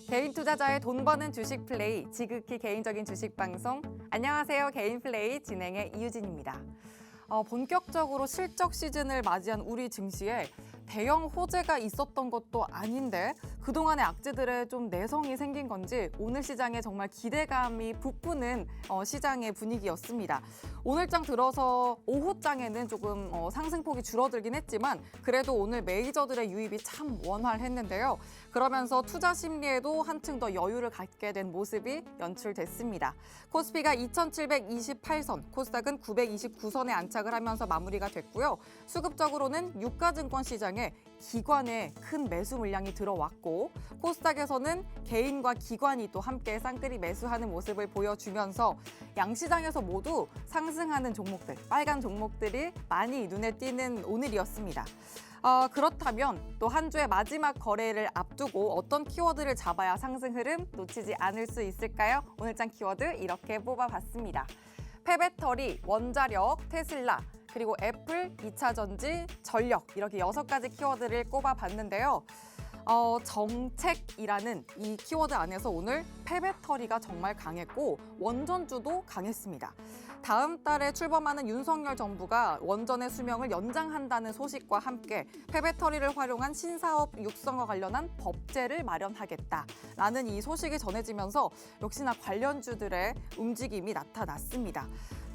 개인 투자자의 돈 버는 주식 플레이, 지극히 개인적인 주식 방송. 안녕하세요. 개인 플레이 진행의 이유진입니다. 본격적으로 실적 시즌을 맞이한 우리 증시에 대형 호재가 있었던 것도 아닌데 그동안의 악재들에 좀 내성이 생긴 건지 오늘 시장에 정말 기대감이 부푸는 시장의 분위기였습니다. 오늘장 들어서 오후장에는 조금 상승폭이 줄어들긴 했지만 그래도 오늘 메이저들의 유입이 참 원활했는데요. 그러면서 투자 심리에도 한층 더 여유를 갖게 된 모습이 연출됐습니다. 코스피가 2,728선, 코스닥은 929선에 안착을 하면서 마무리가 됐고요. 수급적으로는 유가증권 시장에 기관의 큰 매수 물량이 들어왔고 코스닥에서는 개인과 기관이 또 함께 쌍끌이 매수하는 모습을 보여주면서 양시장에서 모두 상승하는 종목들, 빨간 종목들이 많이 눈에 띄는 오늘이었습니다. 그렇다면 또 한 주의 마지막 거래를 앞두고 어떤 키워드를 잡아야 상승 흐름 놓치지 않을 수 있을까요? 오늘장 키워드 이렇게 뽑아봤습니다. 폐배터리, 원자력, 테슬라, 그리고 애플, 2차 전지, 전력 이렇게 6가지 키워드를 꼽아봤는데요. 정책이라는 이 키워드 안에서 오늘 폐배터리가 정말 강했고 원전주도 강했습니다. 다음 달에 출범하는 윤석열 정부가 원전의 수명을 연장한다는 소식과 함께 폐배터리를 활용한 신사업 육성과 관련한 법제를 마련하겠다라는 이 소식이 전해지면서 역시나 관련주들의 움직임이 나타났습니다.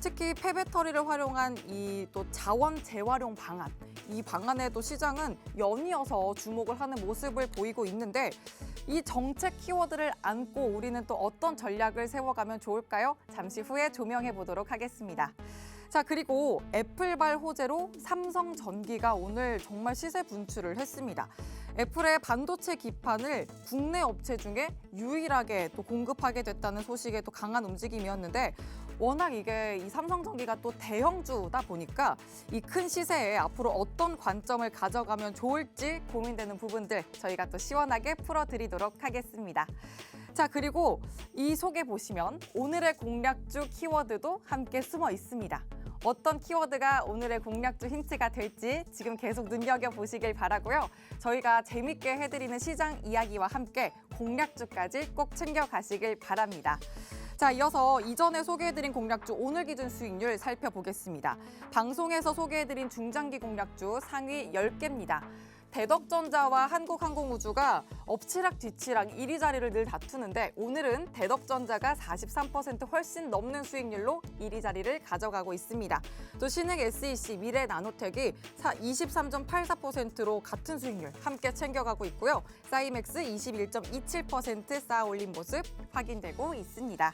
특히 폐배터리를 활용한 이 또 자원 재활용 방안, 이 방안에도 시장은 연이어서 주목을 하는 모습을 보이고 있는데 이 정책 키워드를 안고 우리는 또 어떤 전략을 세워가면 좋을까요? 잠시 후에 조명해 보도록 하겠습니다. 자, 그리고 애플발 호재로 삼성전기가 오늘 정말 시세 분출을 했습니다. 애플의 반도체 기판을 국내 업체 중에 유일하게 또 공급하게 됐다는 소식에 또 강한 움직임이었는데 워낙 이게 이 삼성전기가 또 대형주다 보니까 이 큰 시세에 앞으로 어떤 관점을 가져가면 좋을지 고민되는 부분들 저희가 또 시원하게 풀어드리도록 하겠습니다. 자, 그리고 이 속에 보시면 오늘의 공략주 키워드도 함께 숨어 있습니다. 어떤 키워드가 오늘의 공략주 힌트가 될지 지금 계속 눈여겨보시길 바라고요. 저희가 재밌게 해드리는 시장 이야기와 함께 공략주까지 꼭 챙겨가시길 바랍니다. 자, 이어서 이전에 소개해드린 공략주 오늘 기준 수익률 살펴보겠습니다. 방송에서 소개해드린 중장기 공략주 상위 10개입니다. 대덕전자와 한국항공우주가 엎치락 뒤치락 1위 자리를 늘 다투는데 오늘은 대덕전자가 43% 훨씬 넘는 수익률로 1위 자리를 가져가고 있습니다. 또 신흥 SEC, 미래나노텍이 23.84%로 같은 수익률 함께 챙겨가고 있고요. 사이맥스 21.27% 쌓아 올린 모습 확인되고 있습니다.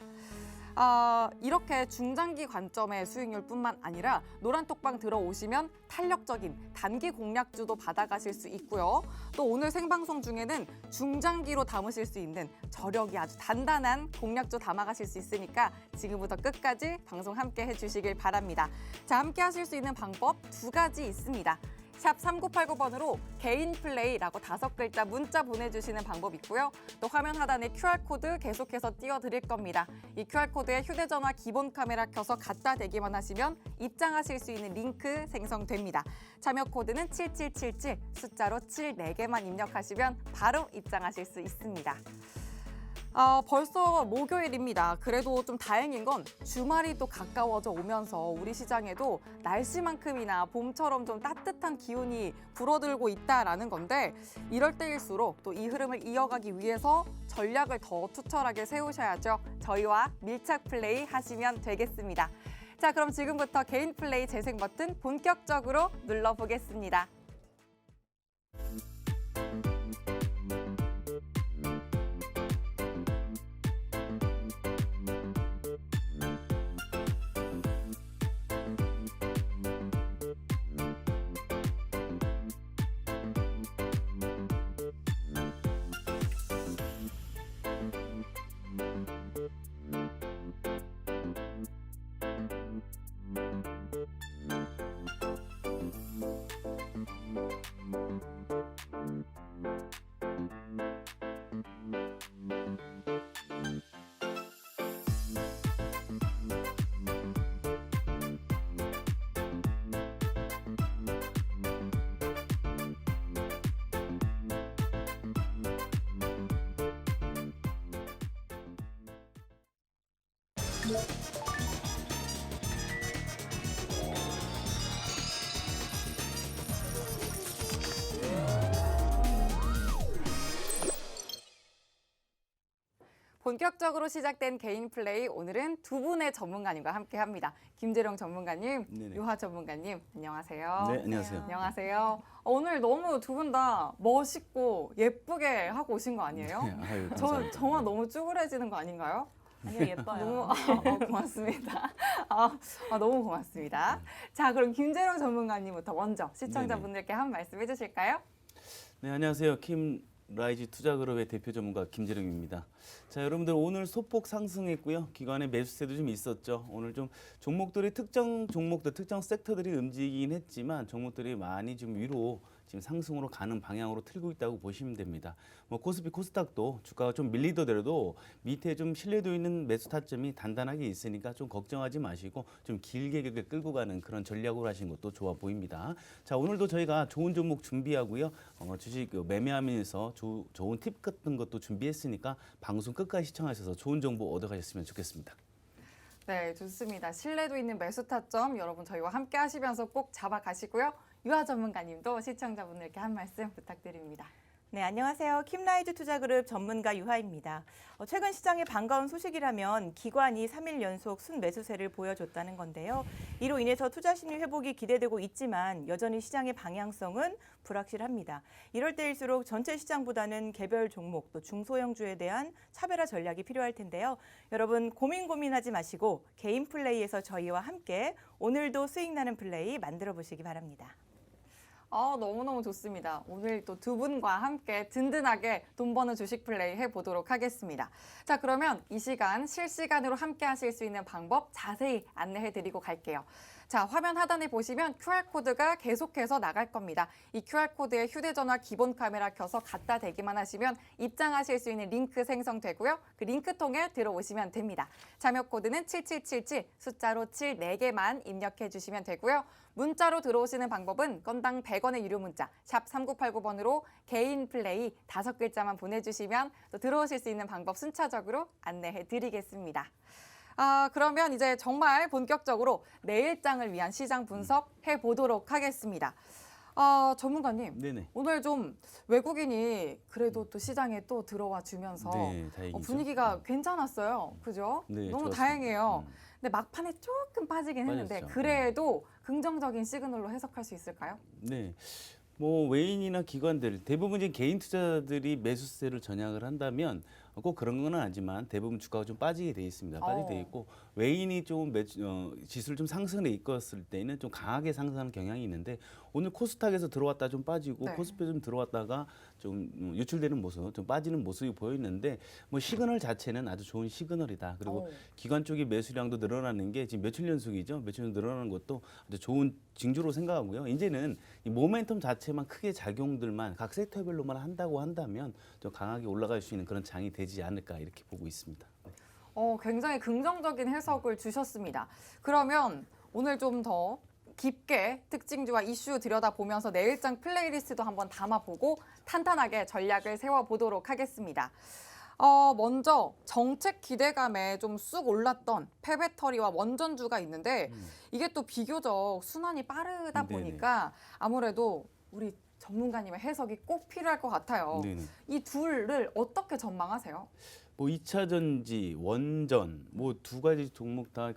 이렇게 중장기 관점의 수익률뿐만 아니라 노란톡방 들어오시면 탄력적인 단기 공략주도 받아가실 수 있고요. 또 오늘 생방송 중에는 중장기로 담으실 수 있는 저력이 아주 단단한 공략주 담아가실 수 있으니까 지금부터 끝까지 방송 함께 해주시길 바랍니다. 자, 함께 하실 수 있는 방법 2가지 있습니다. 샵 3989번으로 개인 플레이라고 5글자 문자 보내주시는 방법 있고요. 또 화면 하단에 QR코드 계속해서 띄워드릴 겁니다. 이 QR코드에 휴대전화 기본 카메라 켜서 갖다 대기만 하시면 입장하실 수 있는 링크 생성됩니다. 참여 코드는 7777, 숫자로 7 4개만 입력하시면 바로 입장하실 수 있습니다. 벌써 목요일입니다. 그래도 좀 다행인 건 주말이 또 가까워져 오면서 우리 시장에도 날씨만큼이나 봄처럼 좀 따뜻한 기운이 불어들고 있다라는 건데 이럴 때일수록 또 이 흐름을 이어가기 위해서 전략을 더 투철하게 세우셔야죠. 저희와 밀착 플레이 하시면 되겠습니다. 자, 그럼 지금부터 개인 플레이 재생 버튼 본격적으로 눌러보겠습니다. 본격적으로 시작된 개인 플레이, 오늘은 두 분의 전문가님과 함께합니다. 김재룡 전문가님, 네네. 유하 전문가님, 안녕하세요. 네, 안녕하세요. 안녕하세요. 오늘 너무 두 분 다 멋있고 예쁘게 하고 오신 거 아니에요? 네, 아유, 저 감사합니다. 정말 너무 쭈그레지는 거 아닌가요? 아니요, 예뻐요. 너무 고맙습니다. 너무 고맙습니다. 자, 그럼 김재룡 전문가님부터 먼저 시청자분들께 한 말씀 해주실까요? 네, 안녕하세요. 킴라이즈 투자그룹의 대표 전문가 김재룡입니다. 자, 여러분들 오늘 소폭 상승했고요. 기관의 매수세도 좀 있었죠. 오늘 좀 종목들이 특정 종목들, 특정 섹터들이 움직이긴 했지만 종목들이 많이 좀 위로 지금 상승으로 가는 방향으로 틀고 있다고 보시면 됩니다. 뭐 코스피, 코스닥도 주가가 좀 밀리더라도 밑에 좀 신뢰도 있는 매수 타점이 단단하게 있으니까 좀 걱정하지 마시고 좀 길게 끌고 가는 그런 전략으로 하시는 것도 좋아 보입니다. 자, 오늘도 저희가 좋은 종목 준비하고요. 주식 매매하면서 좋은 팁 같은 것도 준비했으니까 방송 끝까지 시청하셔서 좋은 정보 얻어가셨으면 좋겠습니다. 네, 좋습니다. 신뢰도 있는 매수 타점 여러분 저희와 함께 하시면서 꼭 잡아가시고요. 유하 전문가님도 시청자분들께 한 말씀 부탁드립니다. 네, 안녕하세요. 킴라이즈 투자그룹 전문가 유하입니다. 최근 시장에 반가운 소식이라면 기관이 3일 연속 순매수세를 보여줬다는 건데요. 이로 인해서 투자 심리 회복이 기대되고 있지만 여전히 시장의 방향성은 불확실합니다. 이럴 때일수록 전체 시장보다는 개별 종목 또 중소형주에 대한 차별화 전략이 필요할 텐데요. 여러분 고민하지 마시고 개인 플레이에서 저희와 함께 오늘도 수익 나는 플레이 만들어 보시기 바랍니다. 너무너무 좋습니다. 오늘 또 두 분과 함께 든든하게 돈 버는 주식 플레이 해보도록 하겠습니다. 자, 그러면 이 시간 실시간으로 함께 하실 수 있는 방법 자세히 안내해드리고 갈게요. 자, 화면 하단에 보시면 QR코드가 계속해서 나갈 겁니다. 이 QR코드에 휴대전화 기본 카메라 켜서 갖다 대기만 하시면 입장하실 수 있는 링크 생성되고요. 그 링크 통해 들어오시면 됩니다. 참여 코드는 7777, 숫자로 7 4개만 입력해 주시면 되고요. 문자로 들어오시는 방법은 건당 100원의 유료 문자 샵 3989번으로 개인 플레이 5글자만 보내주시면 또 들어오실 수 있는 방법 순차적으로 안내해 드리겠습니다. 그러면 이제 정말 본격적으로 내일장을 위한 시장 분석해 보도록 하겠습니다. 전문가님, 네네. 오늘 좀 외국인이 그래도 또 시장에 또 들어와 주면서 네, 다행이죠. 분위기가 괜찮았어요. 그죠? 네, 너무 좋았습니다. 다행이에요. 근데 막판에 조금 빠지긴 했는데 빠졌죠. 그래도 긍정적인 시그널로 해석할 수 있을까요? 네. 뭐 외인이나 기관들 대부분 이제 개인 투자들이 매수세를 전향을 한다면 꼭 그런 건 아니지만 대부분 주가가 좀 빠지게 돼 있습니다. 빠지게 돼 있고 외인이 좀 지수를 좀 상승에 이끌었을 때는 좀 강하게 상승하는 경향이 있는데 오늘 코스닥에서 들어왔다 좀 빠지고 네. 코스피 좀 들어왔다가 좀 유출되는 모습, 좀 빠지는 모습이 보이는데 뭐 시그널 자체는 아주 좋은 시그널이다. 그리고 기관 쪽의 매수량도 늘어나는 게 지금 며칠 연속이죠. 며칠 연속 늘어나는 것도 아주 좋은 징조로 생각하고요. 이제는 이 모멘텀 자체만 크게 작용들만 각 섹터별로만 한다고 한다면 좀 강하게 올라갈 수 있는 그런 장이 되지 않을까 이렇게 보고 있습니다. 굉장히 긍정적인 해석을 주셨습니다. 그러면 오늘 좀 더 깊게 특징주와 이슈 들여다보면서 내일장 플레이리스트도 한번 담아보고 탄탄하게 전략을 세워보도록 하겠습니다. 먼저 정책 기대감에 좀 쑥 올랐던 페베터리와 원전주가 있는데 이게 또 비교적 순환이 빠르다 네네. 보니까 아무래도 우리 전문가님의 해석이 꼭 필요할 것 같아요. 네네. 이 둘을 어떻게 전망하세요? 뭐 2차 전지, 원전 뭐 두 가지 종목 다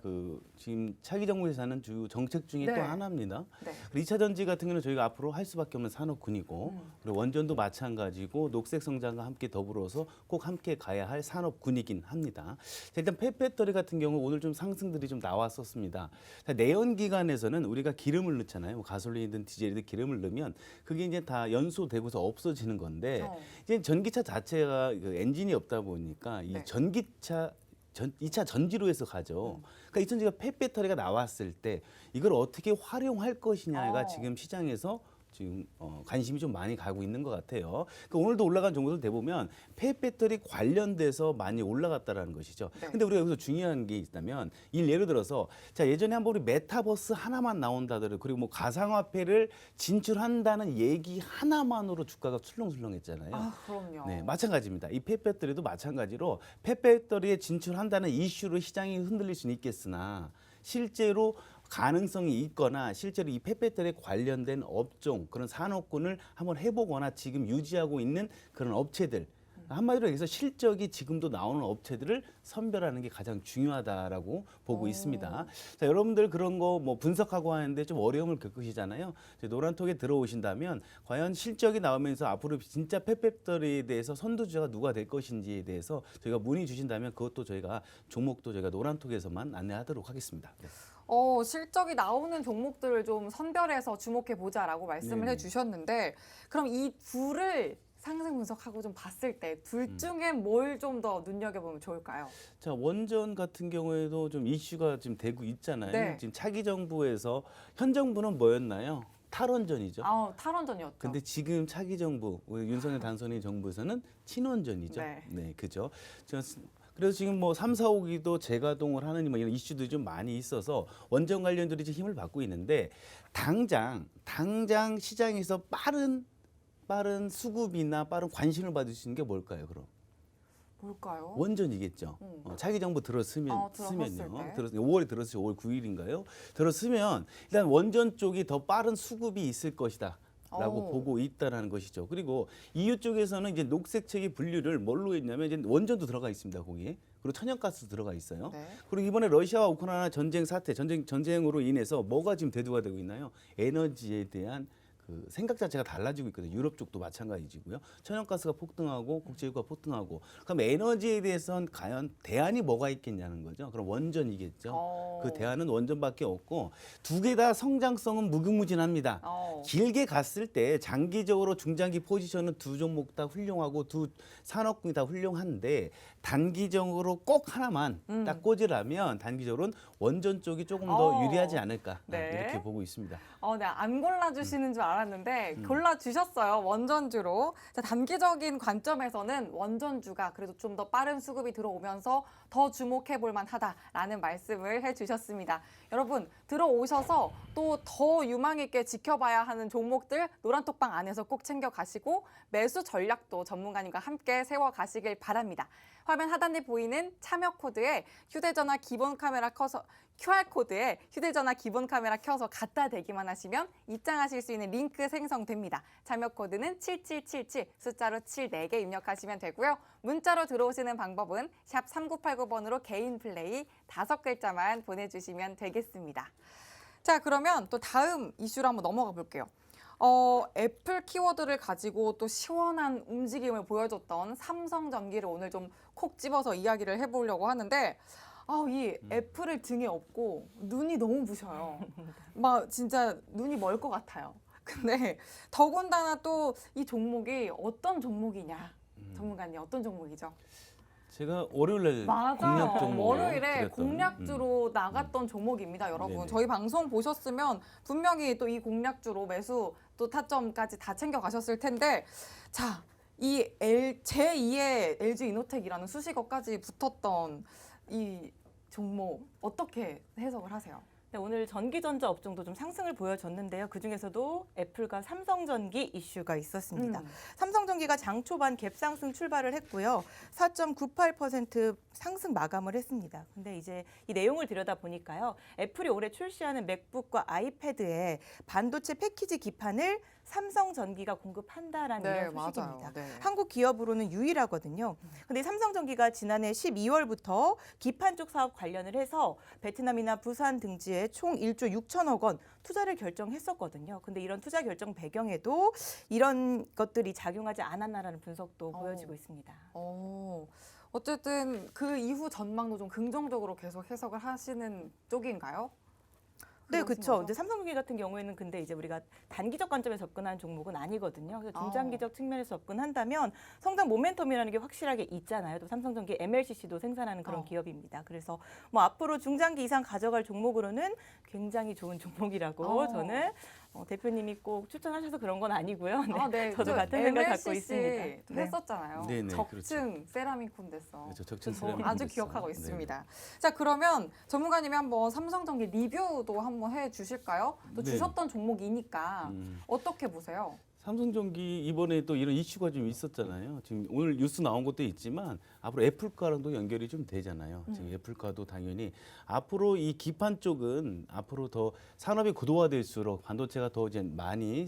지금 차기 정부에서 하는 정책 중에 네. 또 하나입니다. 네. 2차 전지 같은 경우는 저희가 앞으로 할 수밖에 없는 산업군이고 그리고 원전도 마찬가지고 녹색 성장과 함께 더불어서 꼭 함께 가야 할 산업군이긴 합니다. 자, 일단 폐배터리 같은 경우 오늘 좀 상승들이 좀 나왔었습니다. 자, 내연기관에서는 우리가 기름을 넣잖아요. 뭐 가솔린이든 디젤이든 기름을 넣으면 그게 이제 다 연소되고서 없어지는 건데 이제 전기차 자체가 엔진이 없다 보니까 이 네. 전기차 2차 전지로 해서 가죠. 그러니까 이 전지가 폐배터리가 나왔을 때 이걸 어떻게 활용할 것이냐가 지금 시장에서 지금 관심이 좀 많이 가고 있는 것 같아요. 그러니까 오늘도 올라간 종목들 대보면 폐배터리 관련돼서 많이 올라갔다라는 것이죠. 네. 근데 우리가 여기서 중요한 게 있다면 예를 들어서 자 예전에 한번 우리 메타버스 하나만 나온다더라도 그리고 뭐 가상화폐를 진출한다는 얘기 하나만으로 주가가 출렁출렁했잖아요. 아, 그럼요. 네, 마찬가지입니다. 이 폐배터리도 마찬가지로 폐배터리에 진출한다는 이슈로 시장이 흔들릴 수는 있겠으나 실제로 가능성이 있거나 실제로 이 폐배터리에 관련된 업종 그런 산업군을 한번 해보거나 지금 유지하고 있는 그런 업체들 한마디로 얘기해서 실적이 지금도 나오는 업체들을 선별하는 게 가장 중요하다라고 보고 있습니다. 자, 여러분들 그런 거 뭐 분석하고 하는데 좀 어려움을 겪으시잖아요. 노란톡에 들어오신다면 과연 실적이 나오면서 앞으로 진짜 폐배터리에 대해서 선두주자가 누가 될 것인지에 대해서 저희가 문의 주신다면 그것도 저희가 종목도 저희가 노란톡에서만 안내하도록 하겠습니다. 네. 실적이 나오는 종목들을 좀 선별해서 주목해 보자라고 말씀을 네네. 해주셨는데 그럼 이 둘을 상승 분석하고 좀 봤을 때 둘 중에 뭘 좀 더 눈여겨보면 좋을까요? 자, 원전 같은 경우에도 좀 이슈가 지금 되고 있잖아요. 네. 지금 차기 정부에서 현 정부는 뭐였나요? 탈원전이죠. 탈원전이었죠. 근데 지금 차기 정부, 우리 윤석열 당선인 정부에서는 친원전이죠. 네. 그죠. 그래서 지금 뭐 3, 4, 5기도 재가동을 하는 뭐 이런 이슈도 좀 많이 있어서 원전 관련들이 지금 힘을 받고 있는데 당장 시장에서 빠른 수급이나 빠른 관심을 받을 수 있는 게 뭘까요, 그럼? 뭘까요? 원전이겠죠. 차기 정부 들어섰을 쓰면요. 때. 5월에 들었어요. 5월 9일인가요? 들었으면 일단 원전 쪽이 더 빠른 수급이 있을 것이다. 라고 보고 있다라는 것이죠. 그리고 EU 쪽에서는 이제 녹색책의 분류를 뭘로 했냐면 이제 원전도 들어가 있습니다, 거기에. 그리고 천연가스도 들어가 있어요. 네. 그리고 이번에 러시아와 우크라이나 전쟁 사태, 전쟁으로 인해서 뭐가 지금 대두가 되고 있나요? 에너지에 대한 그 생각 자체가 달라지고 있거든요. 유럽 쪽도 마찬가지고요. 천연가스가 폭등하고 국제유가가 폭등하고. 그럼 에너지에 대해서는 과연 대안이 뭐가 있겠냐는 거죠. 그럼 원전이겠죠. 그 대안은 원전밖에 없고 두 개 다 성장성은 무궁무진합니다. 길게 갔을 때 장기적으로 중장기 포지션은 두 종목 다 훌륭하고 두 산업군이 다 훌륭한데 단기적으로 꼭 하나만 딱 꽂으라면 단기적으로는 원전 쪽이 조금 더 유리하지 않을까 네. 이렇게 보고 있습니다. 네, 안 골라주시는 줄 알았는데 골라주셨어요. 원전주로. 자, 단기적인 관점에서는 원전주가 그래도 좀 더 빠른 수급이 들어오면서 더 주목해볼 만하다라는 말씀을 해주셨습니다. 여러분 들어오셔서 또 더 유망 있게 지켜봐야 하는 종목들 노란톡방 안에서 꼭 챙겨가시고 매수 전략도 전문가님과 함께 세워가시길 바랍니다. 화면 하단에 보이는 참여 코드에 휴대전화 기본 카메라 켜서 QR코드에 휴대전화 기본 카메라 켜서 갖다 대기만 하시면 입장하실 수 있는 링크 생성됩니다. 참여 코드는 7777 숫자로 74개 입력하시면 되고요. 문자로 들어오시는 방법은 샵 3989번으로 개인 플레이 5글자만 보내주시면 되겠습니다. 자, 그러면 또 다음 이슈로 한번 넘어가 볼게요. 애플 키워드를 가지고 또 시원한 움직임을 보여줬던 삼성전기를 오늘 좀 콕 집어서 이야기를 해보려고 하는데 이 애플을 등에 업고 눈이 너무 부셔요. 막 진짜 눈이 멀 것 같아요. 근데 더군다나 또 이 종목이 어떤 종목이냐. 전문가님 어떤 종목이죠? 제가 월요일에 공략 종목 월요일에 공략주로 나갔던 종목입니다, 여러분. 네네. 저희 방송 보셨으면 분명히 또 이 공략주로 매수 또 타점까지 다 챙겨가셨을 텐데 자, 이 제2의 LG 이노텍이라는 수식어까지 붙었던 이 종목 어떻게 해석을 하세요? 네, 오늘 전기전자 업종도 좀 상승을 보여줬는데요. 그중에서도 애플과 삼성전기 이슈가 있었습니다. 삼성전기가 장 초반 갭상승 출발을 했고요. 4.98% 상승 마감을 했습니다. 근데 이제 이 내용을 들여다보니까요. 애플이 올해 출시하는 맥북과 아이패드에 반도체 패키지 기판을 삼성전기가 공급한다라는 이런 소식입니다. 네. 한국 기업으로는 유일하거든요. 근데 삼성전기가 지난해 12월부터 기판 쪽 사업 관련을 해서 베트남이나 부산 등지에 총 1조 6천억 원 투자를 결정했었거든요. 근데 이런 투자 결정 배경에도 이런 것들이 작용하지 않았나라는 분석도 보여지고 있습니다. 어쨌든 그 이후 전망도 좀 긍정적으로 계속 해석을 하시는 쪽인가요? 네, 그렇죠. 이제 삼성전기 같은 경우에는 근데 이제 우리가 단기적 관점에서 접근한 종목은 아니거든요. 그래서 중장기적 측면에서 접근한다면 성장 모멘텀이라는 게 확실하게 있잖아요. 또 삼성전기 MLCC도 생산하는 그런 기업입니다. 그래서 뭐 앞으로 중장기 이상 가져갈 종목으로는 굉장히 좋은 종목이라고 저는 대표님이 꼭 추천하셔서 그런 건 아니고요. 네, 아, 네. 저도 저 같은 생각 갖고 MLCC 있습니다. 또 했었잖아요. 네, 네, 적층 세라믹 콘덴서. 그렇죠. 적층 저 세라믹 아주 콘덴서. 기억하고 네. 있습니다. 자, 그러면 전문가님이 한번 삼성전기 리뷰도 한번 해주실까요? 또 네. 주셨던 종목이니까 음. 어떻게 보세요? 삼성전기 이번에 또 이런 이슈가 좀 있었잖아요. 지금 오늘 뉴스 나온 것도 있지만 앞으로 애플과랑도 연결이 좀 되잖아요. 지금 애플과도 당연히 앞으로 이 기판 쪽은 앞으로 더 산업이 고도화될수록 반도체가 더 이제 많이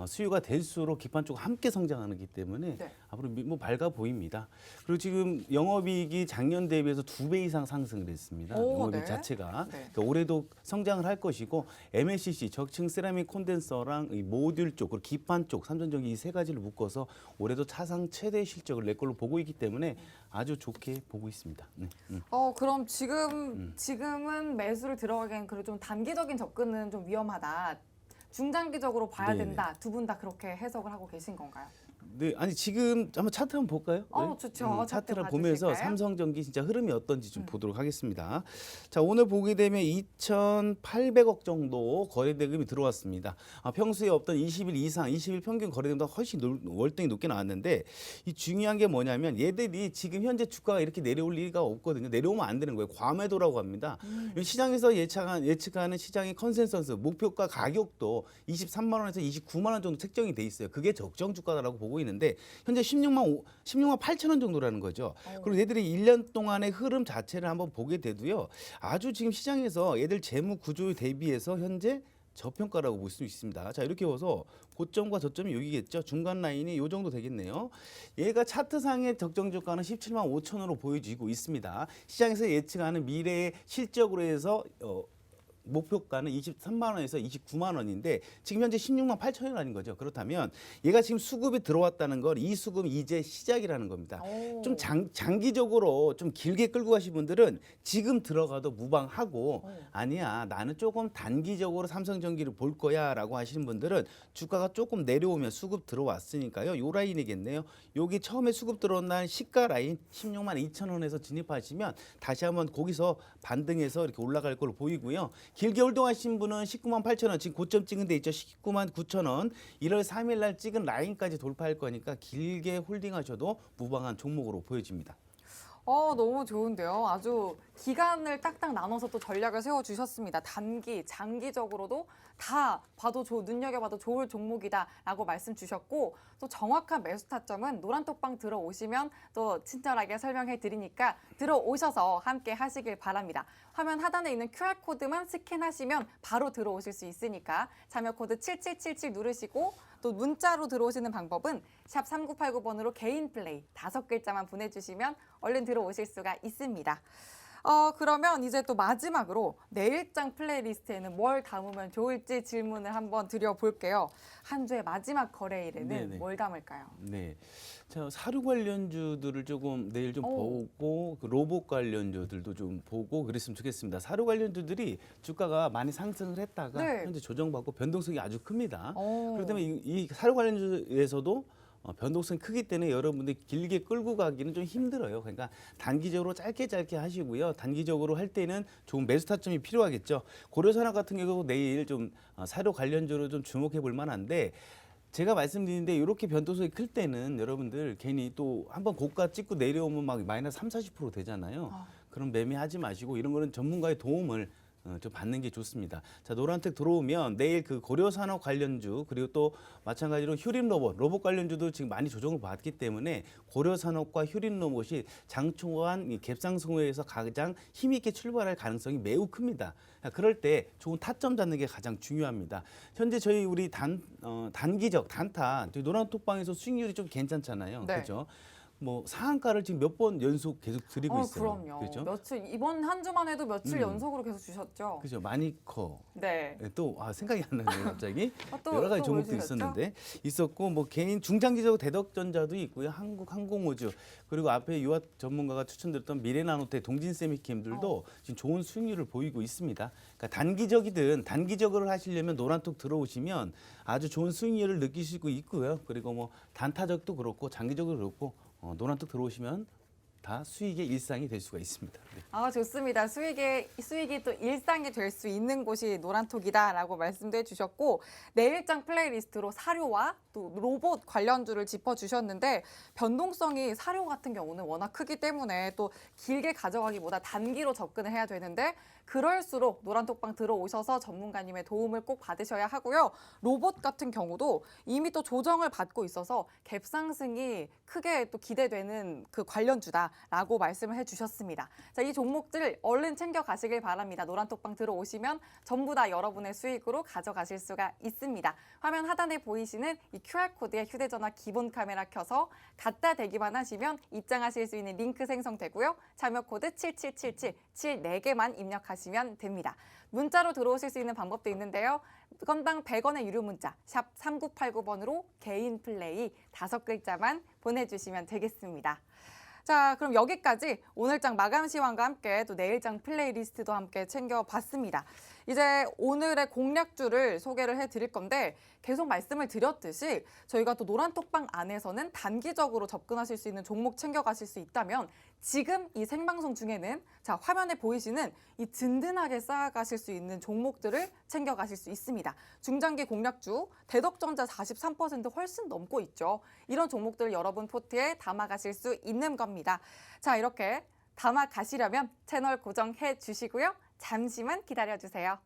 수요가 될수록 기판 쪽 함께 성장하기 때문에 네. 앞으로 뭐 밝아 보입니다. 그리고 지금 영업이익이 작년 대비해서 2배 이상 상승을 했습니다. 오, 영업이익 네. 자체가 네. 그러니까 올해도 성장을 할 것이고 MLCC 적층 세라믹 콘덴서랑 이 모듈 쪽 그리고 기판 쪽 삼성전기 이 세 가지를 묶어서 올해도 차상 최대 실적을 낼 걸로 보고 있기 때문에 아주 좋게 보고 있습니다. 네. 그럼 지금은 매수를 들어가기엔 그래도 좀 단기적인 접근은 좀 위험하다. 중장기적으로 봐야 네네. 된다. 두 분 다 그렇게 해석을 하고 계신 건가요? 네, 아니 지금 한번 차트 한번 볼까요? 좋죠. 차트 차트를 보면서 봐주실까요? 삼성전기 진짜 흐름이 어떤지 좀 보도록 하겠습니다. 자, 오늘 보게 되면 2,800억 정도 거래 대금이 들어왔습니다. 평소에 없던 20일 이상, 20일 평균 거래 대금보다 훨씬 월등히 높게 나왔는데 이 중요한 게 뭐냐면 얘들이 지금 현재 주가가 이렇게 내려올 리가 없거든요. 내려오면 안 되는 거예요. 과매도라고 합니다. 시장에서 예측하는 시장의 컨센서스 목표가 가격도 23만 원에서 29만 원 정도 책정이 돼 있어요. 그게 적정 주가라고 보고 있는데 현재 16만 8천 원 정도라는 거죠. 그리고 얘들이 1년 동안의 흐름 자체를 한번 보게 돼도요. 아주 지금 시장에서 얘들 재무 구조에 대비해서 현재 저평가라고 볼 수 있습니다. 자, 이렇게 해서 고점과 저점이 여기겠죠. 중간 라인이 이 정도 되겠네요. 얘가 차트상의 적정 주가는 17만 5천 원으로 보여지고 있습니다. 시장에서 예측하는 미래의 실적으로 해서 목표가는 23만 원에서 29만 원인데 지금 현재 16만 8천 원인 거죠. 그렇다면 얘가 지금 수급이 들어왔다는 걸 이 수급이 이제 시작이라는 겁니다. 좀 장기적으로 좀 길게 끌고 가신 분들은 지금 들어가도 무방하고 아니야 나는 조금 단기적으로 삼성전기를 볼 거야 라고 하시는 분들은 주가가 조금 내려오면 수급 들어왔으니까요. 요 라인이겠네요. 여기 처음에 수급 들어온 날 시가 라인 16만 2천 원에서 진입하시면 다시 한번 거기서 반등해서 이렇게 올라갈 걸로 보이고요. 길게 홀딩하신 분은 19만 8천 원 지금 고점 찍은 데 있죠. 19만 9천 원 1월 3일 날 찍은 라인까지 돌파할 거니까 길게 홀딩하셔도 무방한 종목으로 보여집니다. 너무 좋은데요. 아주 기간을 딱딱 나눠서 또 전략을 세워주셨습니다. 단기, 장기적으로도 다 봐도 눈여겨봐도 좋을 종목이다라고 말씀 주셨고 또 정확한 매수 타점은 노란톡방 들어오시면 또 친절하게 설명해 드리니까 들어오셔서 함께 하시길 바랍니다. 화면 하단에 있는 QR코드만 스캔하시면 바로 들어오실 수 있으니까 참여 코드 7777 누르시고 또 문자로 들어오시는 방법은 샵 3989번으로 개인 플레이 5글자만 보내주시면 얼른 들어오실 수가 있습니다. 그러면 이제 또 마지막으로 내일장 플레이리스트에는 뭘 담으면 좋을지 질문을 한번 드려볼게요. 한 주의 마지막 거래일에는 네네. 뭘 담을까요? 네. 자, 사료 관련주들을 조금 내일 좀 보고 그 로봇 관련주들도 좀 보고 그랬으면 좋겠습니다. 사료 관련주들이 주가가 많이 상승을 했다가 네. 현재 조정받고 변동성이 아주 큽니다. 오. 그렇기 때문에 이 사료 관련주에서도 변동성이 크기 때문에 여러분들이 길게 끌고 가기는 좀 힘들어요. 그러니까 단기적으로 짧게 하시고요. 단기적으로 할 때는 좋은 매수 타점이 필요하겠죠. 고려산업 같은 경우 내일 좀 사료 관련주로 좀 주목해 볼 만한데 제가 말씀드리는데 이렇게 변동성이 클 때는 여러분들 괜히 또 한번 고가 찍고 내려오면 막 마이너스 30-40% 되잖아요. 그럼 매매하지 마시고 이런 거는 전문가의 도움을 좀 받는 게 좋습니다. 자, 노란색 들어오면 내일 그 고려산업 관련주 그리고 또 마찬가지로 휴림 로봇 관련주도 지금 많이 조정을 받기 때문에 고려산업과 휴림 로봇이 장 초반 갭상승 후에서 가장 힘있게 출발할 가능성이 매우 큽니다. 그럴 때 좋은 타점 잡는 게 가장 중요합니다. 현재 저희 우리 단기적 단타 노란톡방에서 수익률이 좀 괜찮잖아요. 네. 그렇죠? 뭐 상한가를 지금 몇 번 연속 계속 드리고 있어요. 그럼요. 그렇죠? 며칠 이번 한 주만 해도 며칠 연속으로 계속 주셨죠. 그죠. 마니커. 네. 또 생각이 안 나네요. 갑자기. 또 여러 가지 또 종목도 보여주셨죠? 있었는데 있었고 뭐 개인 중장기적으로 대덕전자도 있고요. 한국항공우주 그리고 앞에 유학 전문가가 추천드렸던 미래나노테 동진세미캠들도 지금 좋은 수익률을 보이고 있습니다. 그러니까 단기적으로 하시려면 노란톡 들어오시면 아주 좋은 수익률을 느끼시고 있고요. 그리고 뭐 단타적도 그렇고 장기적으로 그렇고 노란톡 들어오시면 다 수익의 일상이 될 수가 있습니다. 네. 아, 좋습니다. 수익이 또 일상이 될 수 있는 곳이 노란톡이다라고 말씀도 해주셨고, 내일장 플레이리스트로 사료와 또 로봇 관련주를 짚어주셨는데, 변동성이 사료 같은 경우는 워낙 크기 때문에 또 길게 가져가기보다 단기로 접근을 해야 되는데, 그럴수록 노란톡방 들어오셔서 전문가님의 도움을 꼭 받으셔야 하고요. 로봇 같은 경우도 이미 또 조정을 받고 있어서 갭 상승이 크게 또 기대되는 그 관련주다라고 말씀을 해주셨습니다. 자, 이 종목들 얼른 챙겨 가시길 바랍니다. 노란톡방 들어오시면 전부 다 여러분의 수익으로 가져가실 수가 있습니다. 화면 하단에 보이시는 이 QR코드에 휴대전화 기본 카메라 켜서 갖다 대기만 하시면 입장하실 수 있는 링크 생성되고요. 참여 코드 7777, 74개만 입력하시면 됩니다. 문자로 들어오실 수 있는 방법도 있는데요. 건당 100원의 유료 문자 샵 3989번으로 개인 플레이 5글자만 보내주시면 되겠습니다. 자, 그럼 여기까지 오늘장 마감 시황과 함께 또 내일장 플레이리스트도 함께 챙겨봤습니다. 이제 오늘의 공략주를 소개를 해드릴 건데 계속 말씀을 드렸듯이 저희가 또 노란톡방 안에서는 단기적으로 접근하실 수 있는 종목 챙겨가실 수 있다면 지금 이 생방송 중에는 자, 화면에 보이시는 이 든든하게 쌓아가실 수 있는 종목들을 챙겨가실 수 있습니다. 중장기 공략주 대덕전자 43% 훨씬 넘고 있죠. 이런 종목들을 여러분 포트에 담아가실 수 있는 겁니다. 자, 이렇게 담아가시려면 채널 고정해 주시고요. 잠시만 기다려주세요.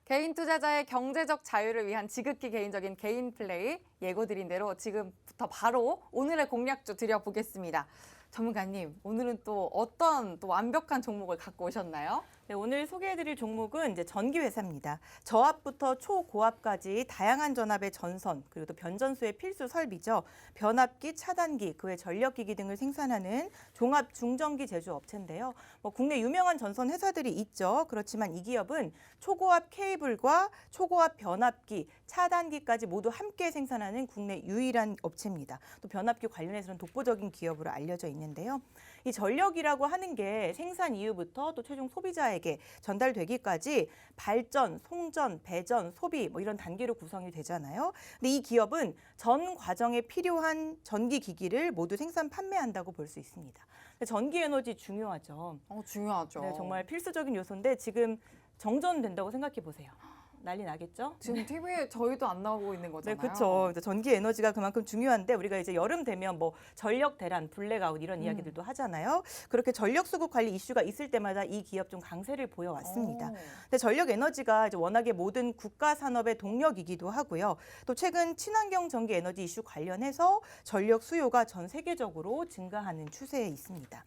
개인 투자자의 경제적 자유를 위한 지극히 개인적인 개인 플레이 예고드린 대로 지금부터 바로 오늘의 공략주 드려보겠습니다. 전문가님, 오늘은 또 어떤 또 완벽한 종목을 갖고 오셨나요? 네, 오늘 소개해드릴 종목은 이제 전기회사입니다. 저압부터 초고압까지 다양한 전압의 전선, 그리고 또 변전소의 필수 설비죠. 변압기, 차단기, 그 외 전력기기 등을 생산하는 종합 중전기 제조업체인데요. 국내 유명한 전선 회사들이 있죠. 그렇지만 이 기업은 초고압 케이블과 초고압 변압기, 차단기까지 모두 함께 생산하는 국내 유일한 업체입니다. 또 변압기 관련해서는 독보적인 기업으로 알려져 있는데요. 이 전력이라고 하는 게 생산 이후부터 또 최종 소비자에게 전달되기까지 발전, 송전, 배전, 소비 이런 단계로 구성이 되잖아요. 근데 이 기업은 전 과정에 필요한 전기 기기를 모두 생산 판매한다고 볼 수 있습니다. 전기 에너지 중요하죠. 중요하죠. 네, 정말 필수적인 요소인데 지금 정전된다고 생각해 보세요. 난리 나겠죠? 지금 TV에 저희도 안 나오고 있는 네, 거잖아요. 그렇죠. 전기 에너지가 그만큼 중요한데 우리가 이제 여름 되면 전력 대란, 블랙아웃 이런 이야기들도 하잖아요. 그렇게 전력 수급 관리 이슈가 있을 때마다 이 기업 좀 강세를 보여왔습니다. 근데 전력 에너지가 이제 워낙에 모든 국가 산업의 동력이기도 하고요. 또 최근 친환경 전기 에너지 이슈 관련해서 전력 수요가 전 세계적으로 증가하는 추세에 있습니다.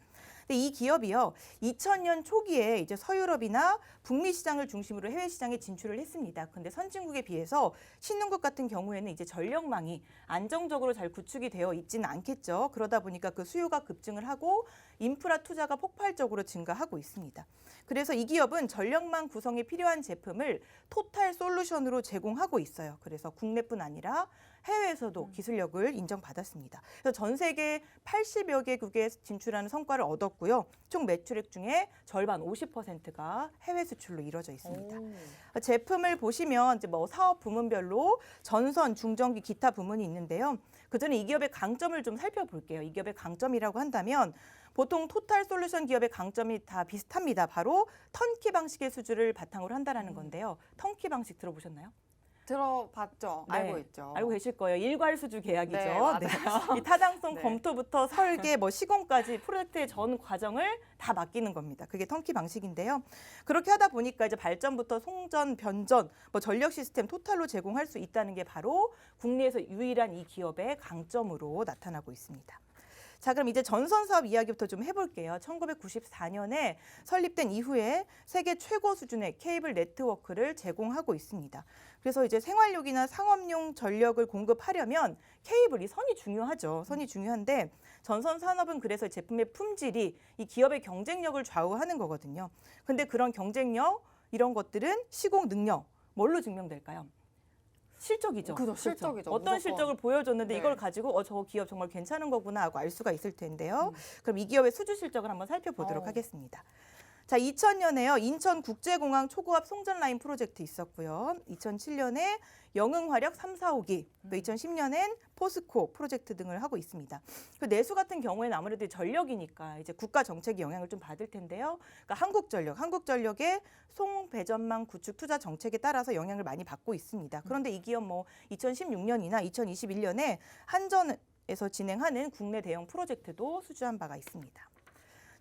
근데 이 기업이요, 2000년 초기에 이제 서유럽이나 북미 시장을 중심으로 해외 시장에 진출을 했습니다. 근데 선진국에 비해서 신흥국 같은 경우에는 이제 전력망이 안정적으로 잘 구축이 되어 있지는 않겠죠. 그러다 보니까 그 수요가 급증을 하고 인프라 투자가 폭발적으로 증가하고 있습니다. 그래서 이 기업은 전력망 구성에 필요한 제품을 토탈 솔루션으로 제공하고 있어요. 그래서 국내뿐 아니라 해외에서도 기술력을 인정받았습니다. 그래서 전 세계 80여 개국에 진출하는 성과를 얻었고요. 총 매출액 중에 절반 50%가 해외 수출로 이루어져 있습니다. 제품을 보시면 이제 사업 부문별로 전선, 중전기, 기타 부문이 있는데요. 그전에 이 기업의 강점을 좀 살펴볼게요. 이 기업의 강점이라고 한다면 보통 토탈 솔루션 기업의 강점이 다 비슷합니다. 바로 턴키 방식의 수주를 바탕으로 한다는 건데요. 턴키 방식 들어보셨나요? 들어봤죠. 네, 알고 있죠. 알고 계실 거예요. 일괄수주 계약이죠. 네, 맞아요. 이 타당성 네. 검토부터 설계, 시공까지 프로젝트의 전 과정을 다 맡기는 겁니다. 그게 턴키 방식인데요. 그렇게 하다 보니까 이제 발전부터 송전, 변전, 전력 시스템 토탈로 제공할 수 있다는 게 바로 국내에서 유일한 이 기업의 강점으로 나타나고 있습니다. 자, 그럼 이제 전선 사업 이야기부터 좀 해볼게요. 1994년에 설립된 이후에 세계 최고 수준의 케이블 네트워크를 제공하고 있습니다. 그래서 이제 생활용이나 상업용 전력을 공급하려면 케이블이 선이 중요하죠. 선이 중요한데 전선 산업은 그래서 제품의 품질이 이 기업의 경쟁력을 좌우하는 거거든요. 근데 그런 경쟁력 이런 것들은 시공 능력 뭘로 증명될까요? 실적이죠. 그죠, 실적이죠. 어떤 무조건. 실적을 보여줬는데 네. 이걸 가지고 저 기업 정말 괜찮은 거구나 하고 알 수가 있을 텐데요. 그럼 이 기업의 수주 실적을 한번 살펴보도록 하겠습니다. 자, 2000년에요. 인천국제공항 초고압 송전 라인 프로젝트 있었고요. 2007년에 영흥화력 3, 4호기, 또 2010년엔 포스코 프로젝트 등을 하고 있습니다. 그 내수 같은 경우에는 아무래도 전력이니까 이제 국가 정책이 영향을 좀 받을 텐데요. 그러니까 한국전력의 송배전망 구축 투자 정책에 따라서 영향을 많이 받고 있습니다. 그런데 이 기업 2016년이나 2021년에 한전에서 진행하는 국내 대형 프로젝트도 수주한 바가 있습니다.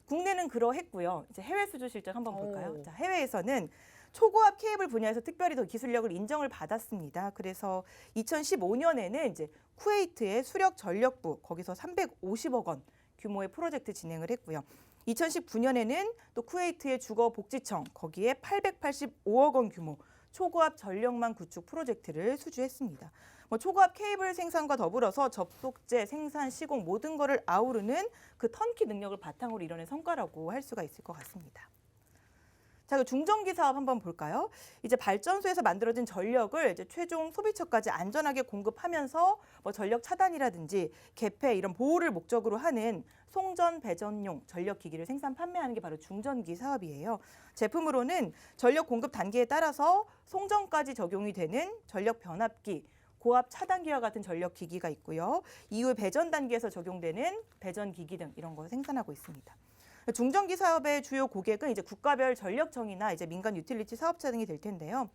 국내는 그러했고요. 이제 해외 수주 실적 한번 볼까요? 자, 해외에서는 초고압 케이블 분야에서 특별히 더 기술력을 인정을 받았습니다. 그래서 2015년에는 이제 쿠웨이트의 수력 전력부 거기서 350억 원 규모의 프로젝트 진행을 했고요. 2019년에는 또 쿠웨이트의 주거복지청 거기에 885억 원 규모 초고압 전력망 구축 프로젝트를 수주했습니다. 초고압 케이블 생산과 더불어서 접속제, 생산, 시공 모든 거를 아우르는 그 턴키 능력을 바탕으로 이뤄낸 성과라고 할 수가 있을 것 같습니다. 자, 그 중전기 사업 한번 볼까요? 이제 발전소에서 만들어진 전력을 이제 최종 소비처까지 안전하게 공급하면서 전력 차단이라든지 개폐 이런 보호를 목적으로 하는 송전 배전용 전력 기기를 생산 판매하는 게 바로 중전기 사업이에요. 제품으로는 전력 공급 단계에 따라서 송전까지 적용이 되는 전력 변압기, 고압 차단기와 같은 전력 기기가 있고요. 이후 배전 단계에서 적용되는 배전 기기 등 이런 거 생산하고 있습니다. 중전기 사업의 주요 고객은 이제 국가별 전력청이나 이제 민간 유틸리티 사업자 등이 될 텐데요.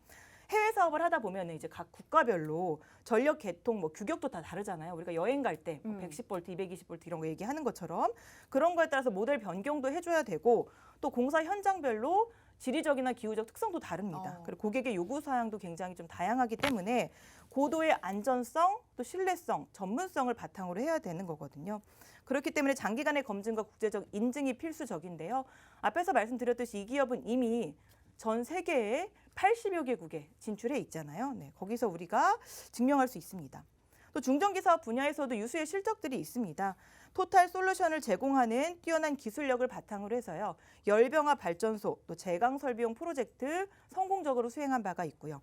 해외 사업을 하다 보면 이제 각 국가별로 전력 계통 규격도 다 다르잖아요. 우리가 여행 갈 때 110V, 220V 이런 거 얘기하는 것처럼 그런 거에 따라서 모델 변경도 해줘야 되고 또 공사 현장별로 지리적이나 기후적 특성도 다릅니다. 그리고 고객의 요구 사항도 굉장히 좀 다양하기 때문에 고도의 안전성, 또 신뢰성, 전문성을 바탕으로 해야 되는 거거든요. 그렇기 때문에 장기간의 검증과 국제적 인증이 필수적인데요. 앞에서 말씀드렸듯이 이 기업은 이미 전 세계에 80여 개국에 진출해 있잖아요. 네, 거기서 우리가 증명할 수 있습니다. 또 중전기 사업 분야에서도 유수의 실적들이 있습니다. 토탈 솔루션을 제공하는 뛰어난 기술력을 바탕으로 해서요. 열병합 발전소, 또 제강 설비용 프로젝트 성공적으로 수행한 바가 있고요.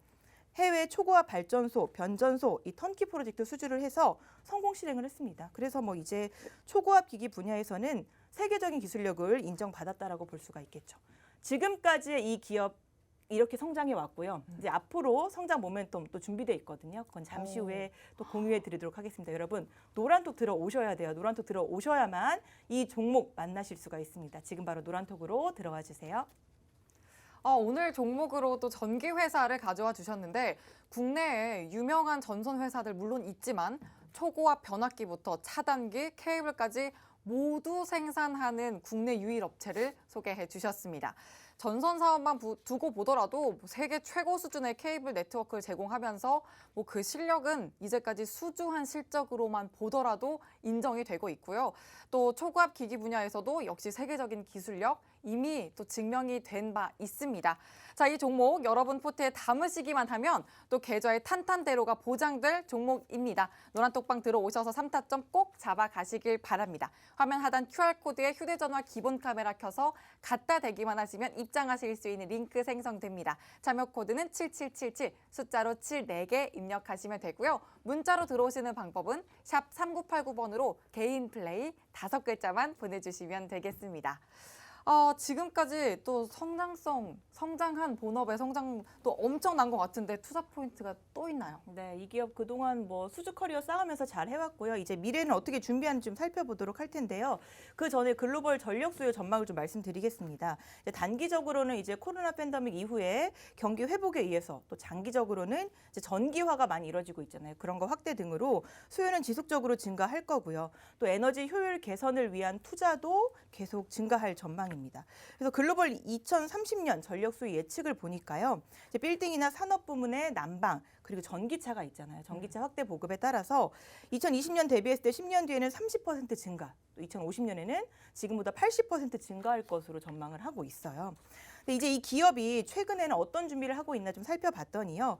해외 초고압 발전소, 변전소, 이 턴키 프로젝트 수주를 해서 성공 실행을 했습니다. 그래서 이제 초고압 기기 분야에서는 세계적인 기술력을 인정받았다라고 볼 수가 있겠죠. 지금까지의 이 기업 이렇게 성장해 왔고요. 이제 앞으로 성장 모멘텀 또 준비돼 있거든요. 그건 잠시 후에 또 공유해 드리도록 하겠습니다. 여러분, 노란톡 들어오셔야 돼요. 노란톡 들어오셔야만 이 종목 만나실 수가 있습니다. 지금 바로 노란톡으로 들어와 주세요. 오늘 종목으로 또 전기 회사를 가져와 주셨는데 국내에 유명한 전선 회사들 물론 있지만 초고압 변압기부터 차단기, 케이블까지 모두 생산하는 국내 유일 업체를 소개해 주셨습니다. 전선 사업만 두고 보더라도 세계 최고 수준의 케이블 네트워크를 제공하면서 그 실력은 이제까지 수주한 실적으로만 보더라도 인정이 되고 있고요. 또 초고압 기기 분야에서도 역시 세계적인 기술력 이미 또 증명이 된 바 있습니다. 자, 이 종목 여러분 포트에 담으시기만 하면 또 계좌의 탄탄대로가 보장될 종목입니다. 노란톡방 들어오셔서 3타점 꼭 잡아가시길 바랍니다. 화면 하단 QR코드에 휴대전화 기본 카메라 켜서 갖다 대기만 하시면 입장하실 수 있는 링크 생성됩니다. 참여 코드는 7777, 숫자로 7 4개 입력하시면 되고요. 문자로 들어오시는 방법은 샵 3989번으로 개인 플레이 5글자만 보내주시면 되겠습니다. 지금까지 또 성장한 본업의 성장도 엄청난 것 같은데 투자 포인트가 또 있나요? 네, 이 기업 그동안 뭐 수주 커리어 쌓으면서 잘 해왔고요. 이제 미래는 어떻게 준비하는지 좀 살펴보도록 할 텐데요. 그 전에 글로벌 전력 수요 전망을 좀 말씀드리겠습니다. 이제 단기적으로는 이제 코로나 팬데믹 이후에 경기 회복에 의해서 또 장기적으로는 이제 전기화가 많이 이루어지고 있잖아요. 그런 거 확대 등으로 수요는 지속적으로 증가할 거고요. 또 에너지 효율 개선을 위한 투자도 계속 증가할 전망입니다. 그래서 글로벌 2030년 전력 수요 예측을 보니까요. 이제 빌딩이나 산업 부문의 난방 그리고 전기차가 있잖아요. 전기차 확대 보급에 따라서 2020년 대비했을 때 10년 뒤에는 30% 증가, 또 2050년에는 지금보다 80% 증가할 것으로 전망을 하고 있어요. 근데 이제 이 기업이 최근에는 어떤 준비를 하고 있나 좀 살펴봤더니요.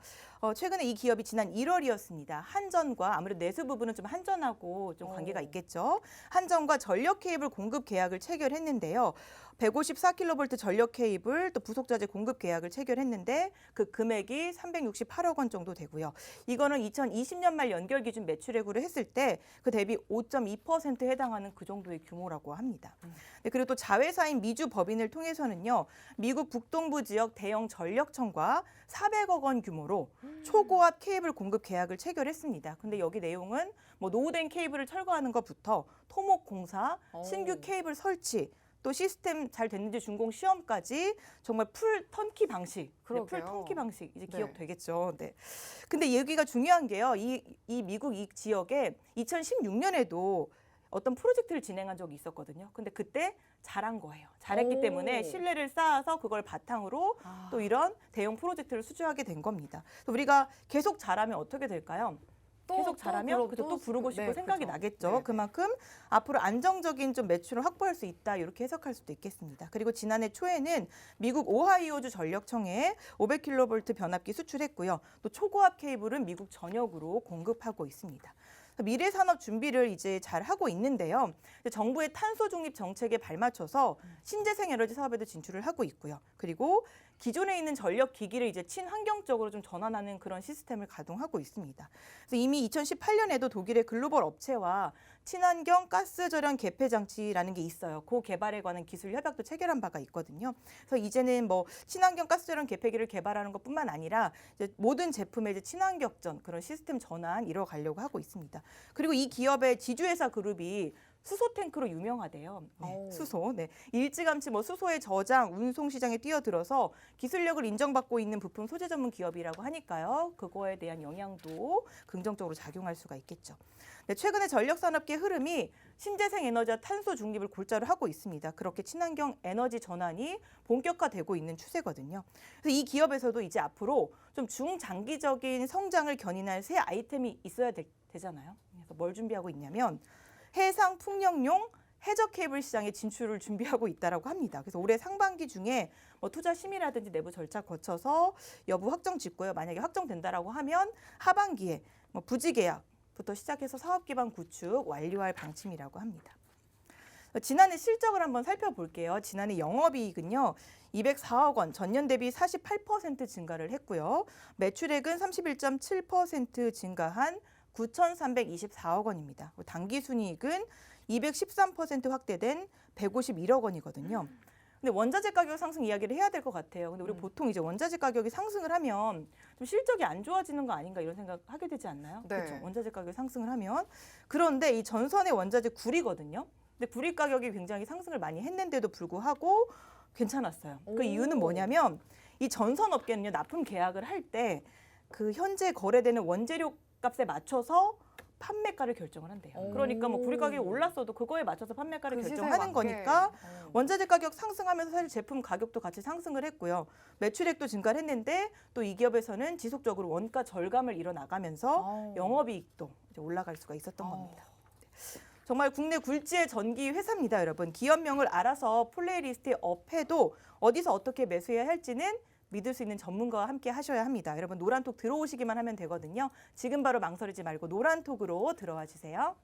최근에 이 기업이 지난 1월이었습니다. 한전과 아무래도 내수 부분은 좀 한전하고 좀 관계가 있겠죠. 한전과 전력 케이블 공급 계약을 체결했는데요. 154kV 전력 케이블 또 부속자재 공급 계약을 체결했는데 그 금액이 368억 원 정도 되고요. 이거는 2020년 말 연결 기준 매출액으로 했을 때 그 대비 5.2%에 해당하는 그 정도의 규모라고 합니다. 네, 그리고 또 자회사인 미주 법인을 통해서는요. 미국 북동부 지역 대형 전력청과 400억 원 규모로 초고압 케이블 공급 계약을 체결했습니다. 근데 여기 내용은 뭐 노후된 케이블을 철거하는 것부터 토목 공사, 신규 케이블 설치, 또 시스템 잘 됐는지 준공 시험까지 정말 풀 턴키 방식, 네, 풀 턴키 방식 이제 기억되겠죠. 네. 근데 여기가 중요한 게요. 이 미국 이 지역에 2016년에도 어떤 프로젝트를 진행한 적이 있었거든요. 근데 그때 잘한 거예요. 잘했기 때문에 신뢰를 쌓아서 그걸 바탕으로 또 이런 대형 프로젝트를 수주하게 된 겁니다. 우리가 계속 잘하면 어떻게 될까요? 계속 잘하면 또 부르고 싶고 생각이 나겠죠. 네. 그만큼 앞으로 안정적인 좀 매출을 확보할 수 있다 이렇게 해석할 수도 있겠습니다. 그리고 지난해 초에는 미국 오하이오주 전력청에 500kV 변압기 수출했고요. 또 초고압 케이블은 미국 전역으로 공급하고 있습니다. 미래 산업 준비를 이제 잘 하고 있는데요. 정부의 탄소 중립 정책에 발맞춰서 신재생 에너지 사업에도 진출을 하고 있고요. 그리고 기존에 있는 전력 기기를 이제 친환경적으로 좀 전환하는 그런 시스템을 가동하고 있습니다. 그래서 이미 2018년에도 독일의 글로벌 업체와 친환경 가스 절연 개폐 장치라는 게 있어요. 그 개발에 관한 기술 협약도 체결한 바가 있거든요. 그래서 이제는 뭐 친환경 가스 절연 개폐기를 개발하는 것뿐만 아니라 이제 모든 제품의 이제 친환경전 그런 시스템 전환 이뤄가려고 하고 있습니다. 그리고 이 기업의 지주회사 그룹이 수소 탱크로 유명하대요. 네, 수소. 네. 일찌감치 뭐 수소의 저장, 운송 시장에 뛰어들어서 기술력을 인정받고 있는 부품 소재 전문 기업이라고 하니까요. 그거에 대한 영향도 긍정적으로 작용할 수가 있겠죠. 네, 최근에 전력 산업계 흐름이 신재생 에너지와 탄소 중립을 골자로 하고 있습니다. 그렇게 친환경 에너지 전환이 본격화되고 있는 추세거든요. 그래서 이 기업에서도 이제 앞으로 좀 중장기적인 성장을 견인할 새 아이템이 있어야 되잖아요. 그래서 뭘 준비하고 있냐면 해상 풍력용 해저 케이블 시장에 진출을 준비하고 있다라고 합니다. 그래서 올해 상반기 중에 뭐 투자 심의라든지 내부 절차 거쳐서 여부 확정 짓고요. 만약에 확정된다라고 하면 하반기에 뭐 부지 계약부터 시작해서 사업 기반 구축 완료할 방침이라고 합니다. 지난해 실적을 한번 살펴볼게요. 지난해 영업이익은요. 204억 원, 전년 대비 48% 증가를 했고요. 매출액은 31.7% 증가한 9,324억 원입니다. 당기순이익은 213% 확대된 151억 원이거든요. 근데 원자재 가격 상승 이야기를 해야 될 것 같아요. 근데 우리 보통 이제 원자재 가격이 상승을 하면 좀 실적이 안 좋아지는 거 아닌가 이런 생각 하게 되지 않나요? 네. 그렇죠. 원자재 가격이 상승을 하면. 그런데 이 전선의 원자재 구리거든요. 근데 구리 가격이 굉장히 상승을 많이 했는데도 불구하고 괜찮았어요. 그 이유는 뭐냐면 이 전선 업계는요. 납품 계약을 할 때 그 현재 거래되는 원재료 값에 맞춰서 판매가를 결정을 한대요. 그러니까 뭐 구리 가격이 올랐어도 그거에 맞춰서 판매가를 결정하는 거니까 원자재 가격 상승하면서 사실 제품 가격도 같이 상승을 했고요. 매출액도 증가를 했는데 또 이 기업에서는 지속적으로 원가 절감을 이뤄나가면서 영업이익도 이제 올라갈 수가 있었던 겁니다. 정말 국내 굴지의 전기 회사입니다, 여러분. 기업명을 알아서 플레이리스트에 업해도 어디서 어떻게 매수해야 할지는 믿을 수 있는 전문가와 함께 하셔야 합니다. 여러분 노란톡 들어오시기만 하면 되거든요. 지금 바로 망설이지 말고 노란톡으로 들어와 주세요.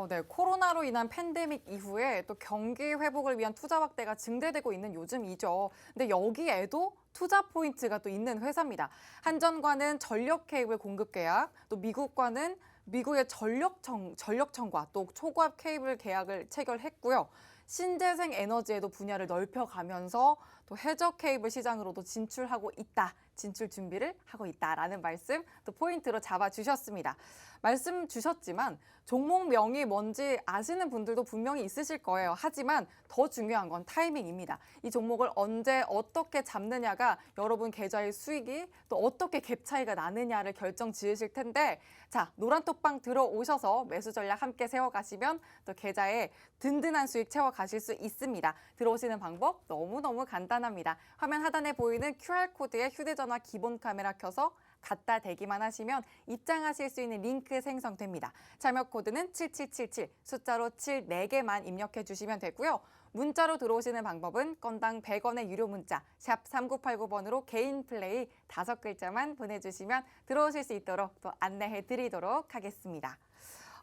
네. 코로나로 인한 팬데믹 이후에 또 경기 회복을 위한 투자 확대가 증대되고 있는 요즘이죠. 근데 여기에도 투자 포인트가 또 있는 회사입니다. 한전과는 전력 케이블 공급 계약, 또 미국과는 미국의 전력청과 또 초고압 케이블 계약을 체결했고요. 신재생 에너지에도 분야를 넓혀가면서 또 해저 케이블 시장으로도 진출하고 있다. 진출 준비를 하고 있다라는 말씀 또 포인트로 잡아주셨습니다. 말씀 주셨지만 종목명이 뭔지 아시는 분들도 분명히 있으실 거예요. 하지만 더 중요한 건 타이밍입니다. 이 종목을 언제 어떻게 잡느냐가 여러분 계좌의 수익이 또 어떻게 갭 차이가 나느냐를 결정 지으실 텐데 자, 노란톡방 들어오셔서 매수 전략 함께 세워가시면 또 계좌에 든든한 수익 채워가실 수 있습니다. 들어오시는 방법 너무너무 간단합니다. 화면 하단에 보이는 QR코드에 휴대전화 기본 카메라 켜서 갖다 대기만 하시면 입장하실 수 있는 링크 생성됩니다. 참여 코드는 7777, 숫자로 7 4개만 입력해 주시면 되고요. 문자로 들어오시는 방법은 건당 100원의 유료 문자 샵 3989번으로 개인 플레이 5글자만 보내주시면 들어오실 수 있도록 또 안내해 드리도록 하겠습니다.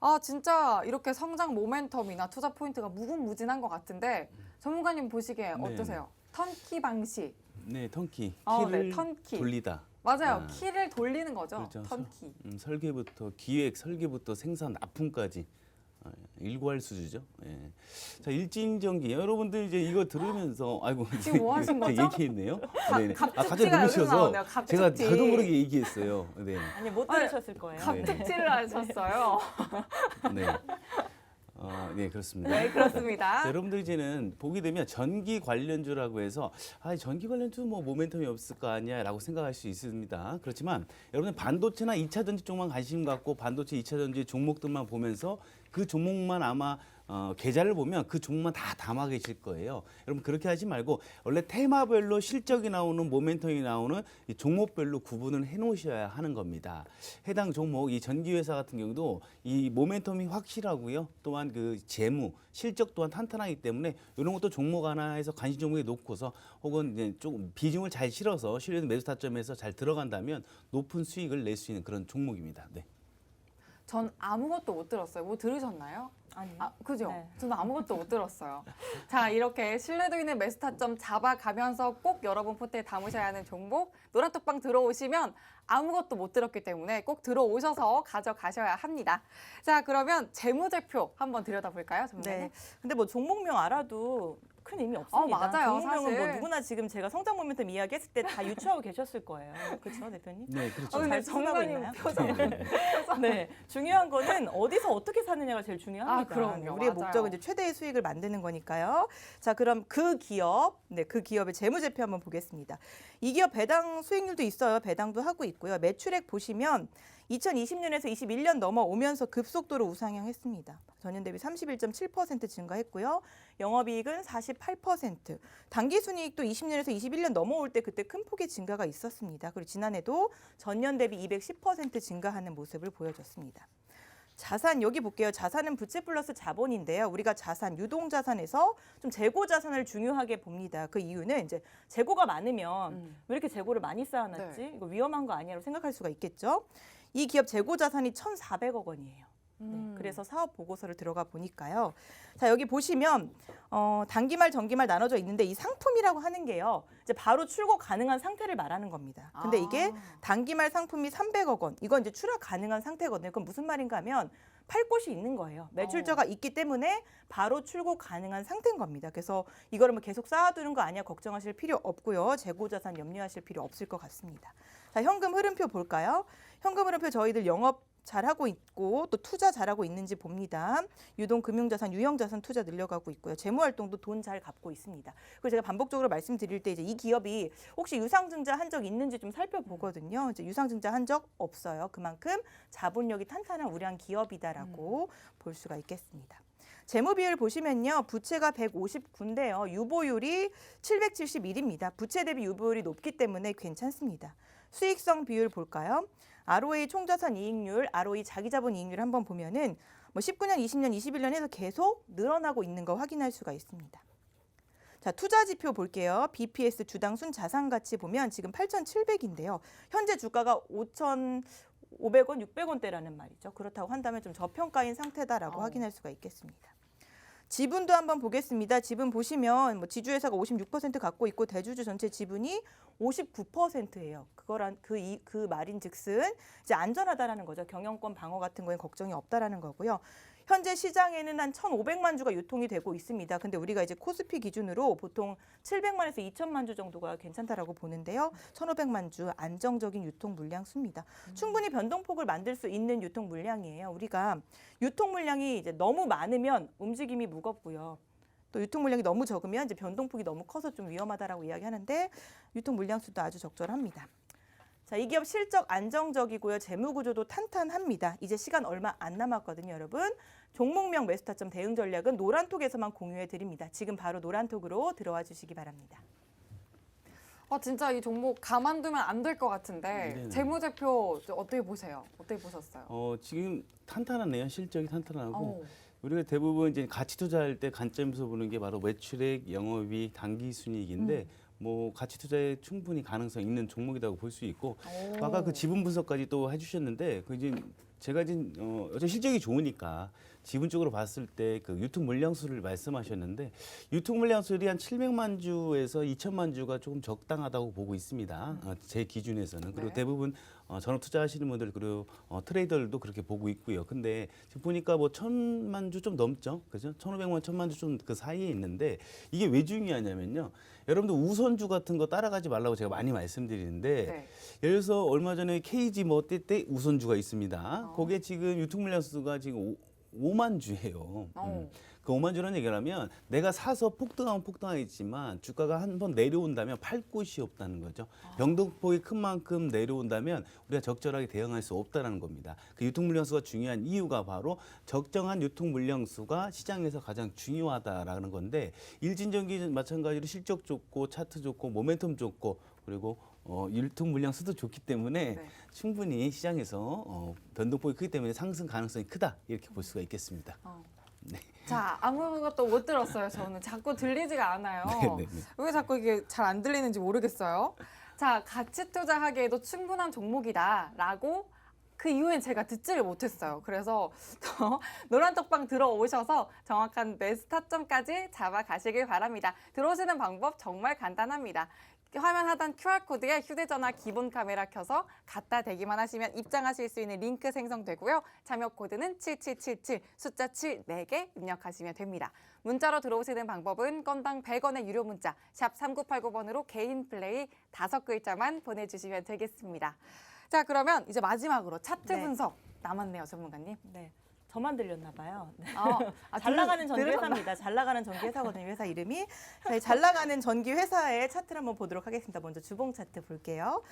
아, 진짜 이렇게 성장 모멘텀이나 투자 포인트가 무궁무진한 것 같은데 전문가님 보시기에 네. 어떠세요? 턴키 방식. 네, 턴키. 네, 키를 턴키. 돌리다. 맞아요. 키를 돌리는 거죠. 그렇죠. 턴키. 설계부터 기획, 설계부터 생산, 납품까지 일괄 수주죠. 예. 자, 일진전기 여러분들 이제 이거 들으면서 아이고 지금 뭐 하신 거죠? 얘기했네요. 네네. 갑자기 갑툭튀가 여기서 누르셔서 나오네요. 제가 갑툭튀. 저도 모르게 얘기했어요. 네. 아니 못 들으셨을 거예요. 갑툭튀를 하셨어요. 네. 네, 그렇습니다. 네, 그렇습니다. 자, 여러분들 이제는 보게 되면 전기 관련주라고 해서 전기 관련주 뭐 모멘텀이 없을 거 아니야라고 생각할 수 있습니다. 그렇지만 여러분 반도체나 2차 전지 쪽만 관심 갖고 반도체 2차 전지 종목들만 보면서 그 종목만 아마 계좌를 보면 그 종목만 다 담아 계실 거예요. 여러분 그렇게 하지 말고 원래 테마별로 실적이 나오는 모멘텀이 나오는 이 종목별로 구분을 해 놓으셔야 하는 겁니다. 해당 종목 이 전기회사 같은 경우도 이 모멘텀이 확실하고요. 또한 그 재무 실적 또한 탄탄하기 때문에 이런 것도 종목 하나 해서 관심 종목에 놓고서 혹은 이제 조금 비중을 잘 실어서 실리는 매수 타점에서 잘 들어간다면 높은 수익을 낼 수 있는 그런 종목입니다. 네. 전 아무것도 못 들었어요. 뭐 들으셨나요? 아니요. 그죠? 네. 저는 아무것도 못 들었어요. 자, 이렇게 신뢰도 있는 매수 타점 잡아가면서 꼭 여러분 포트에 담으셔야 하는 종목 노란톡방 들어오시면 아무것도 못 들었기 때문에 꼭 들어오셔서 가져가셔야 합니다. 자, 그러면 재무제표 한번 들여다볼까요, 전문가님? 네. 근데 뭐 종목명 알아도 큰 의미 없습니다. 맞아요, 종목명은 뭐 사실. 누구나 지금 제가 성장 모멘텀 이야기했을 때 다 유추하고 계셨을 거예요. 그렇죠, 대표님? 네, 그렇죠. 근데 잘 수납하고 전문가님 있나요? 표정. 네, 중요한 거는 어디서 어떻게 사느냐가 제일 중요합니다. 그럼요. 우리의 맞아요. 목적은 이제 최대의 수익을 만드는 거니까요. 자, 그럼 그 기업, 그 기업의 재무제표 한번 보겠습니다. 이 기업 배당 수익률도 있어요. 배당도 하고 있고요. 매출액 보시면 2020년에서 21년 넘어오면서 급속도로 우상향했습니다. 전년 대비 31.7% 증가했고요. 영업이익은 48%. 당기순이익도 20년에서 21년 넘어올 때 그때 큰 폭의 증가가 있었습니다. 그리고 지난해도 전년 대비 210% 증가하는 모습을 보여줬습니다. 자산 여기 볼게요. 자산은 부채 플러스 자본인데요. 우리가 자산, 유동 자산에서 좀 재고 자산을 중요하게 봅니다. 그 이유는 이제 재고가 많으면 왜 이렇게 재고를 많이 쌓아놨지? 네. 이거 위험한 거 아니야라고 생각할 수가 있겠죠. 이 기업 재고 자산이 1,400억 원이에요. 네, 그래서 사업 보고서를 들어가 보니까요. 자, 여기 보시면 단기말, 전기말 나눠져 있는데 이 상품이라고 하는 게요. 이제 바로 출고 가능한 상태를 말하는 겁니다. 근데 이게 단기말 상품이 300억 원. 이건 이제 출하 가능한 상태거든요. 그럼 무슨 말인가 하면 팔 곳이 있는 거예요. 매출자가 있기 때문에 바로 출고 가능한 상태인 겁니다. 그래서 이거를 뭐 계속 쌓아두는 거 아니야 걱정하실 필요 없고요. 재고 자산 염려하실 필요 없을 것 같습니다. 자, 현금 흐름표 볼까요? 현금 흐름표 저희들 영업 잘하고 있고 또 투자 잘하고 있는지 봅니다. 유동 금융자산, 유형자산 투자 늘려가고 있고요. 재무활동도 돈 잘 갚고 있습니다. 그리고 제가 반복적으로 말씀드릴 때 이제 이 기업이 혹시 유상증자 한 적 있는지 좀 살펴보거든요. 이제 유상증자 한 적 없어요. 그만큼 자본력이 탄탄한 우량 기업이다라고 볼 수가 있겠습니다. 재무 비율 보시면요. 부채가 159인데요. 유보율이 771입니다. 부채 대비 유보율이 높기 때문에 괜찮습니다. 수익성 비율 볼까요? ROA 총자산 이익률, ROE 자기자본 이익률 한번 보면은 뭐 19년, 20년, 21년 해서 계속 늘어나고 있는 거 확인할 수가 있습니다. 자, 투자 지표 볼게요. BPS 주당 순 자산 가치 보면 지금 8,700인데요. 현재 주가가 5,500원, 600원대라는 말이죠. 그렇다고 한다면 좀 저평가인 상태다라고 확인할 수가 있겠습니다. 지분도 한번 보겠습니다. 지분 보시면 뭐 지주회사가 56% 갖고 있고 대주주 전체 지분이 59%예요. 그거란 그 말인즉슨 이제 안전하다라는 거죠. 경영권 방어 같은 거에 걱정이 없다라는 거고요. 현재 시장에는 한 1,500만 주가 유통이 되고 있습니다. 근데 우리가 이제 코스피 기준으로 보통 700만에서 2천만 주 정도가 괜찮다라고 보는데요. 1,500만 주 안정적인 유통 물량 수입니다. 충분히 변동폭을 만들 수 있는 유통 물량이에요. 우리가 유통 물량이 이제 너무 많으면 움직임이 무겁고요. 또 유통 물량이 너무 적으면 이제 변동폭이 너무 커서 좀 위험하다라고 이야기하는데 유통 물량 수도 아주 적절합니다. 자, 이 기업 실적 안정적이고요. 재무 구조도 탄탄합니다. 이제 시간 얼마 안 남았거든요, 여러분. 종목명 매수 타점 대응 전략은 노란톡에서만 공유해 드립니다. 지금 바로 노란톡으로 들어와 주시기 바랍니다. 진짜 이 종목 가만두면 안 될 것 같은데 네네. 재무제표 어떻게 보세요? 어떻게 보셨어요? 지금 탄탄하네요. 실적이 탄탄하고. 어. 우리가 대부분 이제 가치 투자할 때 관점에서 보는 게 바로 매출액, 영업이익, 당기 순이익인데 뭐 가치 투자에 충분히 가능성 있는 종목이라고 볼 수 있고 오. 아까 그 지분 분석까지 또 해주셨는데 그 이제 제가 지금 어제 실적이 좋으니까 지분 쪽으로 봤을 때 그 유통 물량수를 말씀하셨는데 유통 물량수율이 한 700만 주에서 2천만 주가 조금 적당하다고 보고 있습니다. 제 기준에서는 그리고 네. 대부분 전업 투자하시는 분들 그리고 트레이더들도 그렇게 보고 있고요. 근데 지금 보니까 뭐 1,000만 주 좀 넘죠, 그죠? 1,500만, 1,000만 주 좀 그 사이에 있는데 이게 왜 중요하냐면요. 여러분들 우선주 같은 거 따라가지 말라고 제가 많이 말씀드리는데 네. 예를 들어서 얼마 전에 KG 뭐 때 우선주가 있습니다. 그게 지금 유통 물량 수가 지금 5만 주예요. 그 5만 주라는 얘기를 하면 내가 사서 폭등하면 폭등하겠지만 주가가 한번 내려온다면 팔 곳이 없다는 거죠. 변동폭이 큰 만큼 내려온다면 우리가 적절하게 대응할 수 없다는 겁니다. 그 유통 물량 수가 중요한 이유가 바로 적정한 유통 물량 수가 시장에서 가장 중요하다라는 건데 일진전기 마찬가지로 실적 좋고 차트 좋고 모멘텀 좋고 그리고 유통 물량 수도 좋기 때문에 네. 충분히 시장에서 변동폭이 크기 때문에 상승 가능성이 크다 이렇게 볼 수가 있겠습니다. 자, 아무것도 못 들었어요. 저는 자꾸 들리지가 않아요. 네네네. 왜 자꾸 이게 잘 안 들리는지 모르겠어요. 자, 가치 투자하기에도 충분한 종목이다라고 그 이후엔 제가 듣지를 못했어요. 그래서 저 노란톡방 들어오셔서 정확한 매수 타점까지 잡아가시길 바랍니다. 들어오시는 방법 정말 간단합니다. 화면 하단 QR코드에 휴대전화 기본 카메라 켜서 갖다 대기만 하시면 입장하실 수 있는 링크 생성되고요. 참여 코드는 7777 숫자 7 4개 입력하시면 됩니다. 문자로 들어오시는 방법은 건당 100원의 유료 문자 샵 3989번으로 개인 플레이 5글자만 보내주시면 되겠습니다. 자, 그러면 이제 마지막으로 차트 네. 분석 남았네요, 전문가님. 네. 저만 들렸나 봐요. 네. 들으셨나? 잘 나가는 전기 회사입니다. 잘 나가는 전기 회사거든요. 회사 이름이. 자, 이 잘 나가는 전기 회사의 차트를 한번 보도록 하겠습니다. 먼저 주봉 차트 볼게요.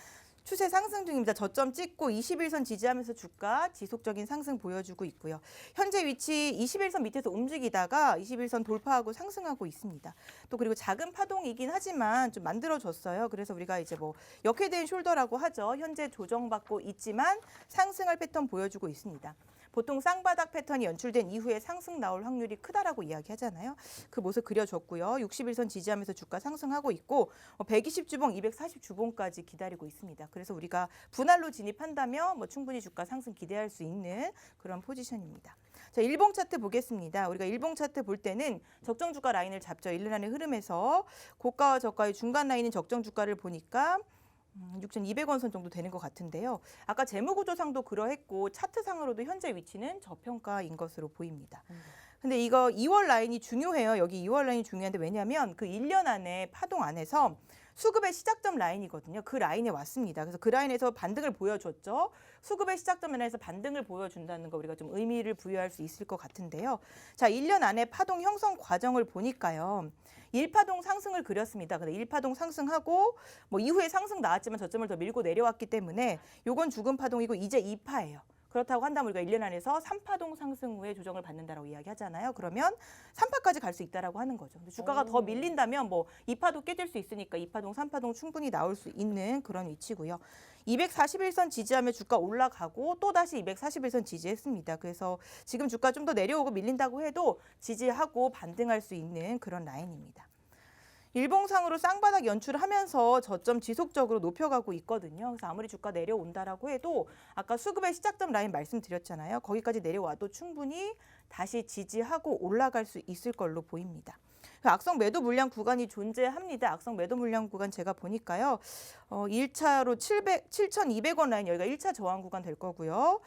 추세 상승 중입니다. 저점 찍고 21선 지지하면서 주가 지속적인 상승 보여주고 있고요. 현재 위치 21선 밑에서 움직이다가 21선 돌파하고 상승하고 있습니다. 또 그리고 작은 파동이긴 하지만 좀 만들어졌어요. 그래서 우리가 이제 뭐 역회된 숄더라고 하죠. 현재 조정받고 있지만 상승할 패턴 보여주고 있습니다. 보통 쌍바닥 패턴이 연출된 이후에 상승 나올 확률이 크다라고 이야기하잖아요. 그 모습 그려졌고요. 61선 지지하면서 주가 상승하고 있고 120주봉, 240주봉까지 기다리고 있습니다. 그래서 우리가 분할로 진입한다면 뭐 충분히 주가 상승 기대할 수 있는 그런 포지션입니다. 자, 일봉 차트 보겠습니다. 우리가 일봉 차트 볼 때는 적정 주가 라인을 잡죠. 일련의 흐름에서 고가와 저가의 중간 라인인 적정 주가를 보니까 6,200원 선 정도 되는 것 같은데요. 아까 재무구조상도 그러했고 차트상으로도 현재 위치는 저평가인 것으로 보입니다. 근데 이거 2월 라인이 중요해요. 여기 2월 라인이 중요한데 왜냐하면 그 1년 안에 파동 안에서 수급의 시작점 라인이거든요. 그 라인에 왔습니다. 그래서 그 라인에서 반등을 보여줬죠. 수급의 시작점 라인에서 반등을 보여준다는 거 우리가 좀 의미를 부여할 수 있을 것 같은데요. 자, 1년 안에 파동 형성 과정을 보니까요. 1파동 상승을 그렸습니다. 근데 1파동 상승하고 뭐 이후에 상승 나왔지만 저점을 더 밀고 내려왔기 때문에 요건 죽은 파동이고 이제 2파예요. 그렇다고 한다면 우리가 1년 안에서 3파동 상승 후에 조정을 받는다라고 이야기하잖아요. 그러면 3파까지 갈 수 있다라고 하는 거죠. 근데 주가가 더 밀린다면 뭐 2파도 깨질 수 있으니까 2파동, 3파동 충분히 나올 수 있는 그런 위치고요. 241선 지지하며 주가 올라가고 또다시 241선 지지했습니다. 그래서 지금 주가 좀 더 내려오고 밀린다고 해도 지지하고 반등할 수 있는 그런 라인입니다. 일봉상으로 쌍바닥 연출을 하면서 저점 지속적으로 높여가고 있거든요. 그래서 아무리 주가 내려온다라고 해도 아까 수급의 시작점 라인 말씀드렸잖아요. 거기까지 내려와도 충분히 다시 지지하고 올라갈 수 있을 걸로 보입니다. 악성 매도 물량 구간이 존재합니다. 악성 매도 물량 구간 제가 보니까요. 1차로 7,200원 라인 여기가 1차 저항 구간 될 거고요.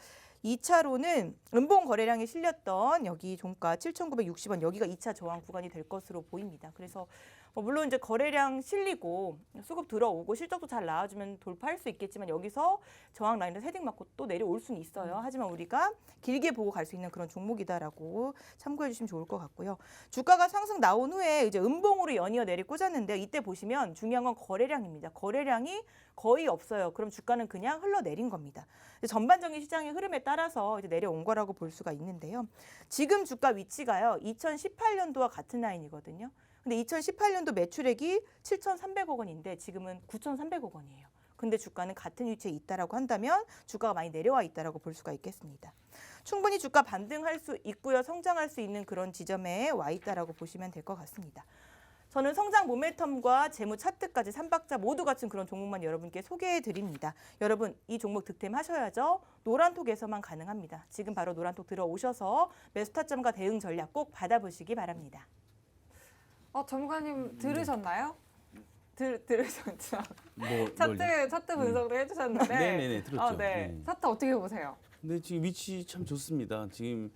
2차로는 음봉 거래량이 실렸던 여기 종가 7,960원 여기가 2차 저항 구간이 될 것으로 보입니다. 그래서 물론 이제 거래량 실리고 수급 들어오고 실적도 잘 나와주면 돌파할 수 있겠지만 여기서 저항 라인에서 헤딩 맞고 또 내려올 수는 있어요. 하지만 우리가 길게 보고 갈 수 있는 그런 종목이다라고 참고해 주시면 좋을 것 같고요. 주가가 상승 나온 후에 이제 음봉으로 연이어 내리 꽂았는데요. 이때 보시면 중요한 건 거래량입니다. 거래량이 거의 없어요. 그럼 주가는 그냥 흘러내린 겁니다. 전반적인 시장의 흐름에 따라서 이제 내려온 거라고 볼 수가 있는데요. 지금 주가 위치가요. 2018년도와 같은 라인이거든요. 근데 2018년도 매출액이 7,300억 원인데 지금은 9,300억 원이에요. 근데 주가는 같은 위치에 있다라고 한다면 주가가 많이 내려와 있다라고 볼 수가 있겠습니다. 충분히 주가 반등할 수 있고요. 성장할 수 있는 그런 지점에 와 있다라고 보시면 될 것 같습니다. 저는 성장 모멘텀과 재무 차트까지 3박자 모두 갖춘 그런 종목만 여러분께 소개해 드립니다. 여러분 이 종목 득템하셔야죠. 노란톡에서만 가능합니다. 지금 바로 노란톡 들어오셔서 매수 타점과 대응 전략 꼭 받아보시기 바랍니다. 전문가님 들으셨나요? 들으셨죠? 뭘요? 차트 분석도 해주셨는데. 네네네, 들었죠. 네. 네. 차트 어떻게 보세요? 근데 지금 위치 참 좋습니다. 지금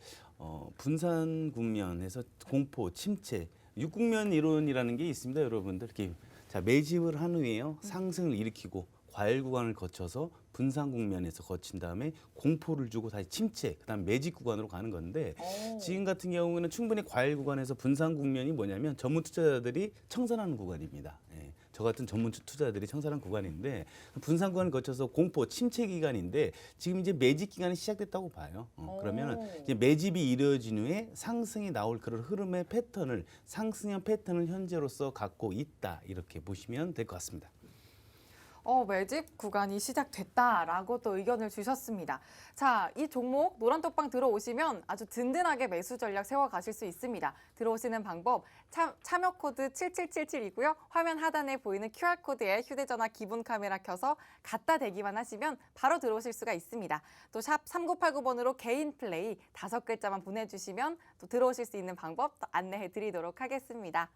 분산 국면에서 공포, 침체, 육국면 이론이라는 게 있습니다, 여러분들. 이렇게 자 매집을 한 후에요, 상승을 일으키고 과열 구간을 거쳐서 분산 국면에서 거친 다음에 공포를 주고 다시 침체, 그다음 매집 구간으로 가는 건데 지금 같은 경우는 충분히 과열 구간에서 분산 국면이 뭐냐면 전문 투자자들이 청산하는 구간입니다. 예. 저 같은 전문 투자자들이 청산하는 구간인데 분산 구간을 거쳐서 공포, 침체 기간인데 지금 이제 매집 기간이 시작됐다고 봐요. 그러면 이제 매집이 이루어진 후에 상승이 나올 그런 흐름의 패턴을 상승형 패턴을 현재로서 갖고 있다 이렇게 보시면 될 것 같습니다. 매집 구간이 시작됐다라고 또 의견을 주셨습니다. 자, 이 종목 노란톡방 들어오시면 아주 든든하게 매수 전략 세워가실 수 있습니다. 들어오시는 방법 참여 코드 7777이고요. 화면 하단에 보이는 QR코드에 휴대전화 기본 카메라 켜서 갖다 대기만 하시면 바로 들어오실 수가 있습니다. 또 샵 3989번으로 개인 플레이 5글자만 보내주시면 또 들어오실 수 있는 방법 또 안내해 드리도록 하겠습니다.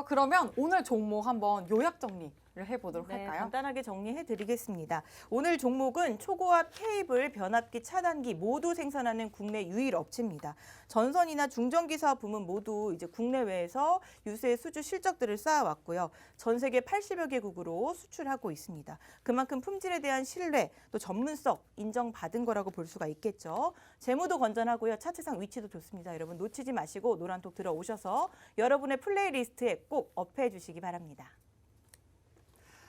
그러면 오늘 종목 한번 요약 정리를 해보도록 할까요? 간단하게 정리해드리겠습니다. 오늘 종목은 초고압 케이블, 변압기, 차단기 모두 생산하는 국내 유일 업체입니다. 전선이나 중전기 사업 부문 모두 이제 국내외에서 유수의 수주 실적들을 쌓아왔고요. 전 세계 80여 개국으로 수출하고 있습니다. 그만큼 품질에 대한 신뢰, 또 전문성 인정받은 거라고 볼 수가 있겠죠. 재무도 건전하고요. 차트상 위치도 좋습니다. 여러분 놓치지 마시고 노란톡 들어오셔서 여러분의 플레이리스트에 꼭 업해 주시기 바랍니다.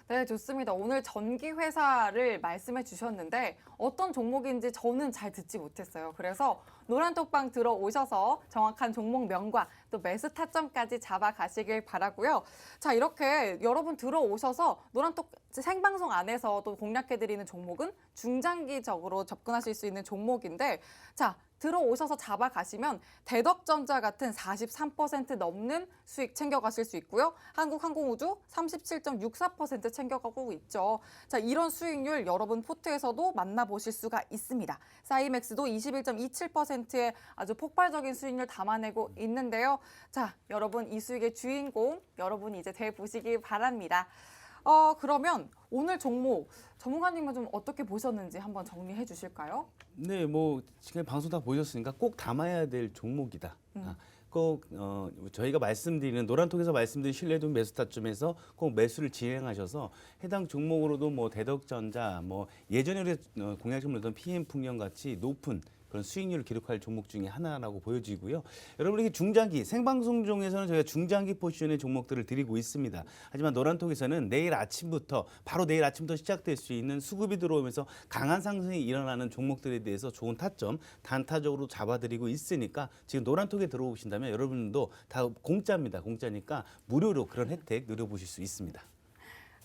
네, 좋습니다. 오늘 전기 회사를 말씀해 주셨는데 어떤 종목인지 저는 잘 듣지 못했어요. 그래서 노란톡방 들어오셔서 정확한 종목명과 또 매수 타점까지 잡아가시길 바라고요. 자, 이렇게 여러분 들어오셔서 노란톡 생방송 안에서 또 공략해드리는 종목은 중장기적으로 접근하실 수 있는 종목인데 자, 들어오셔서 잡아가시면 대덕전자 같은 43% 넘는 수익 챙겨가실 수 있고요. 한국항공우주 37.64% 챙겨가고 있죠. 자, 이런 수익률 여러분 포트에서도 만나보실 수가 있습니다. 사이맥스도 21.27%의 아주 폭발적인 수익률 담아내고 있는데요. 자, 여러분 이 수익의 주인공 여러분이 이제 돼보시기 바랍니다. 그러면 오늘 종목 전문가님은 좀 어떻게 보셨는지 한번 정리해 주실까요? 네, 뭐 지금 방송 다 보셨으니까 꼭 담아야 될 종목이다. 꼭 저희가 말씀드리는 노란톡에서 말씀드린 신뢰도 매수 타점에서 꼭 매수를 진행하셔서 해당 종목으로도 뭐 대덕전자, 뭐 예전에 우리 공약점을 넣던 PM풍경 같이 높은 그런 수익률을 기록할 종목 중에 하나라고 보여지고요. 여러분에게 중장기 생방송 중에서는 저희가 중장기 포지션의 종목들을 드리고 있습니다. 하지만 노란톡에서는 내일 아침부터 시작될 수 있는 수급이 들어오면서 강한 상승이 일어나는 종목들에 대해서 좋은 타점 단타적으로 잡아드리고 있으니까 지금 노란톡에 들어오신다면 여러분도 다 공짜입니다. 공짜니까 무료로 그런 혜택 누려보실 수 있습니다.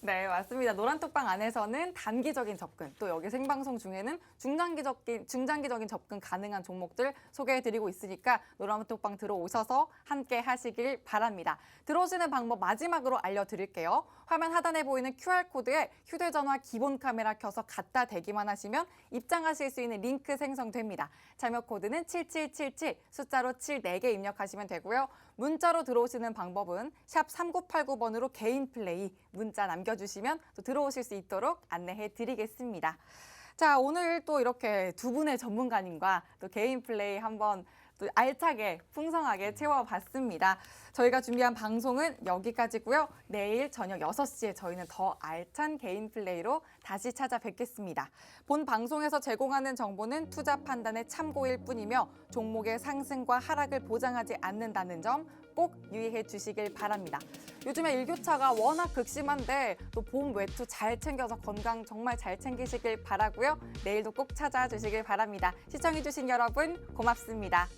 네, 맞습니다. 노란톡방 안에서는 단기적인 접근, 또 여기 생방송 중에는 중장기적인 접근 가능한 종목들 소개해드리고 있으니까 노란톡방 들어오셔서 함께 하시길 바랍니다. 들어오시는 방법 마지막으로 알려드릴게요. 화면 하단에 보이는 QR코드에 휴대전화 기본 카메라 켜서 갖다 대기만 하시면 입장하실 수 있는 링크 생성됩니다. 참여 코드는 7777, 숫자로 7 4개 입력하시면 되고요. 문자로 들어오시는 방법은 샵 3989번으로 개인 플레이 문자 남겨주시면 또 들어오실 수 있도록 안내해 드리겠습니다. 자, 오늘 또 이렇게 두 분의 전문가님과 또 개인 플레이 한번 또 알차게 풍성하게 채워봤습니다. 저희가 준비한 방송은 여기까지고요. 내일 저녁 6시에 저희는 더 알찬 개인 플레이로 다시 찾아뵙겠습니다. 본 방송에서 제공하는 정보는 투자 판단의 참고일 뿐이며 종목의 상승과 하락을 보장하지 않는다는 점 꼭 유의해 주시길 바랍니다. 요즘에 일교차가 워낙 극심한데 또 봄 외투 잘 챙겨서 건강 정말 잘 챙기시길 바라고요. 내일도 꼭 찾아주시길 바랍니다. 시청해주신 여러분 고맙습니다.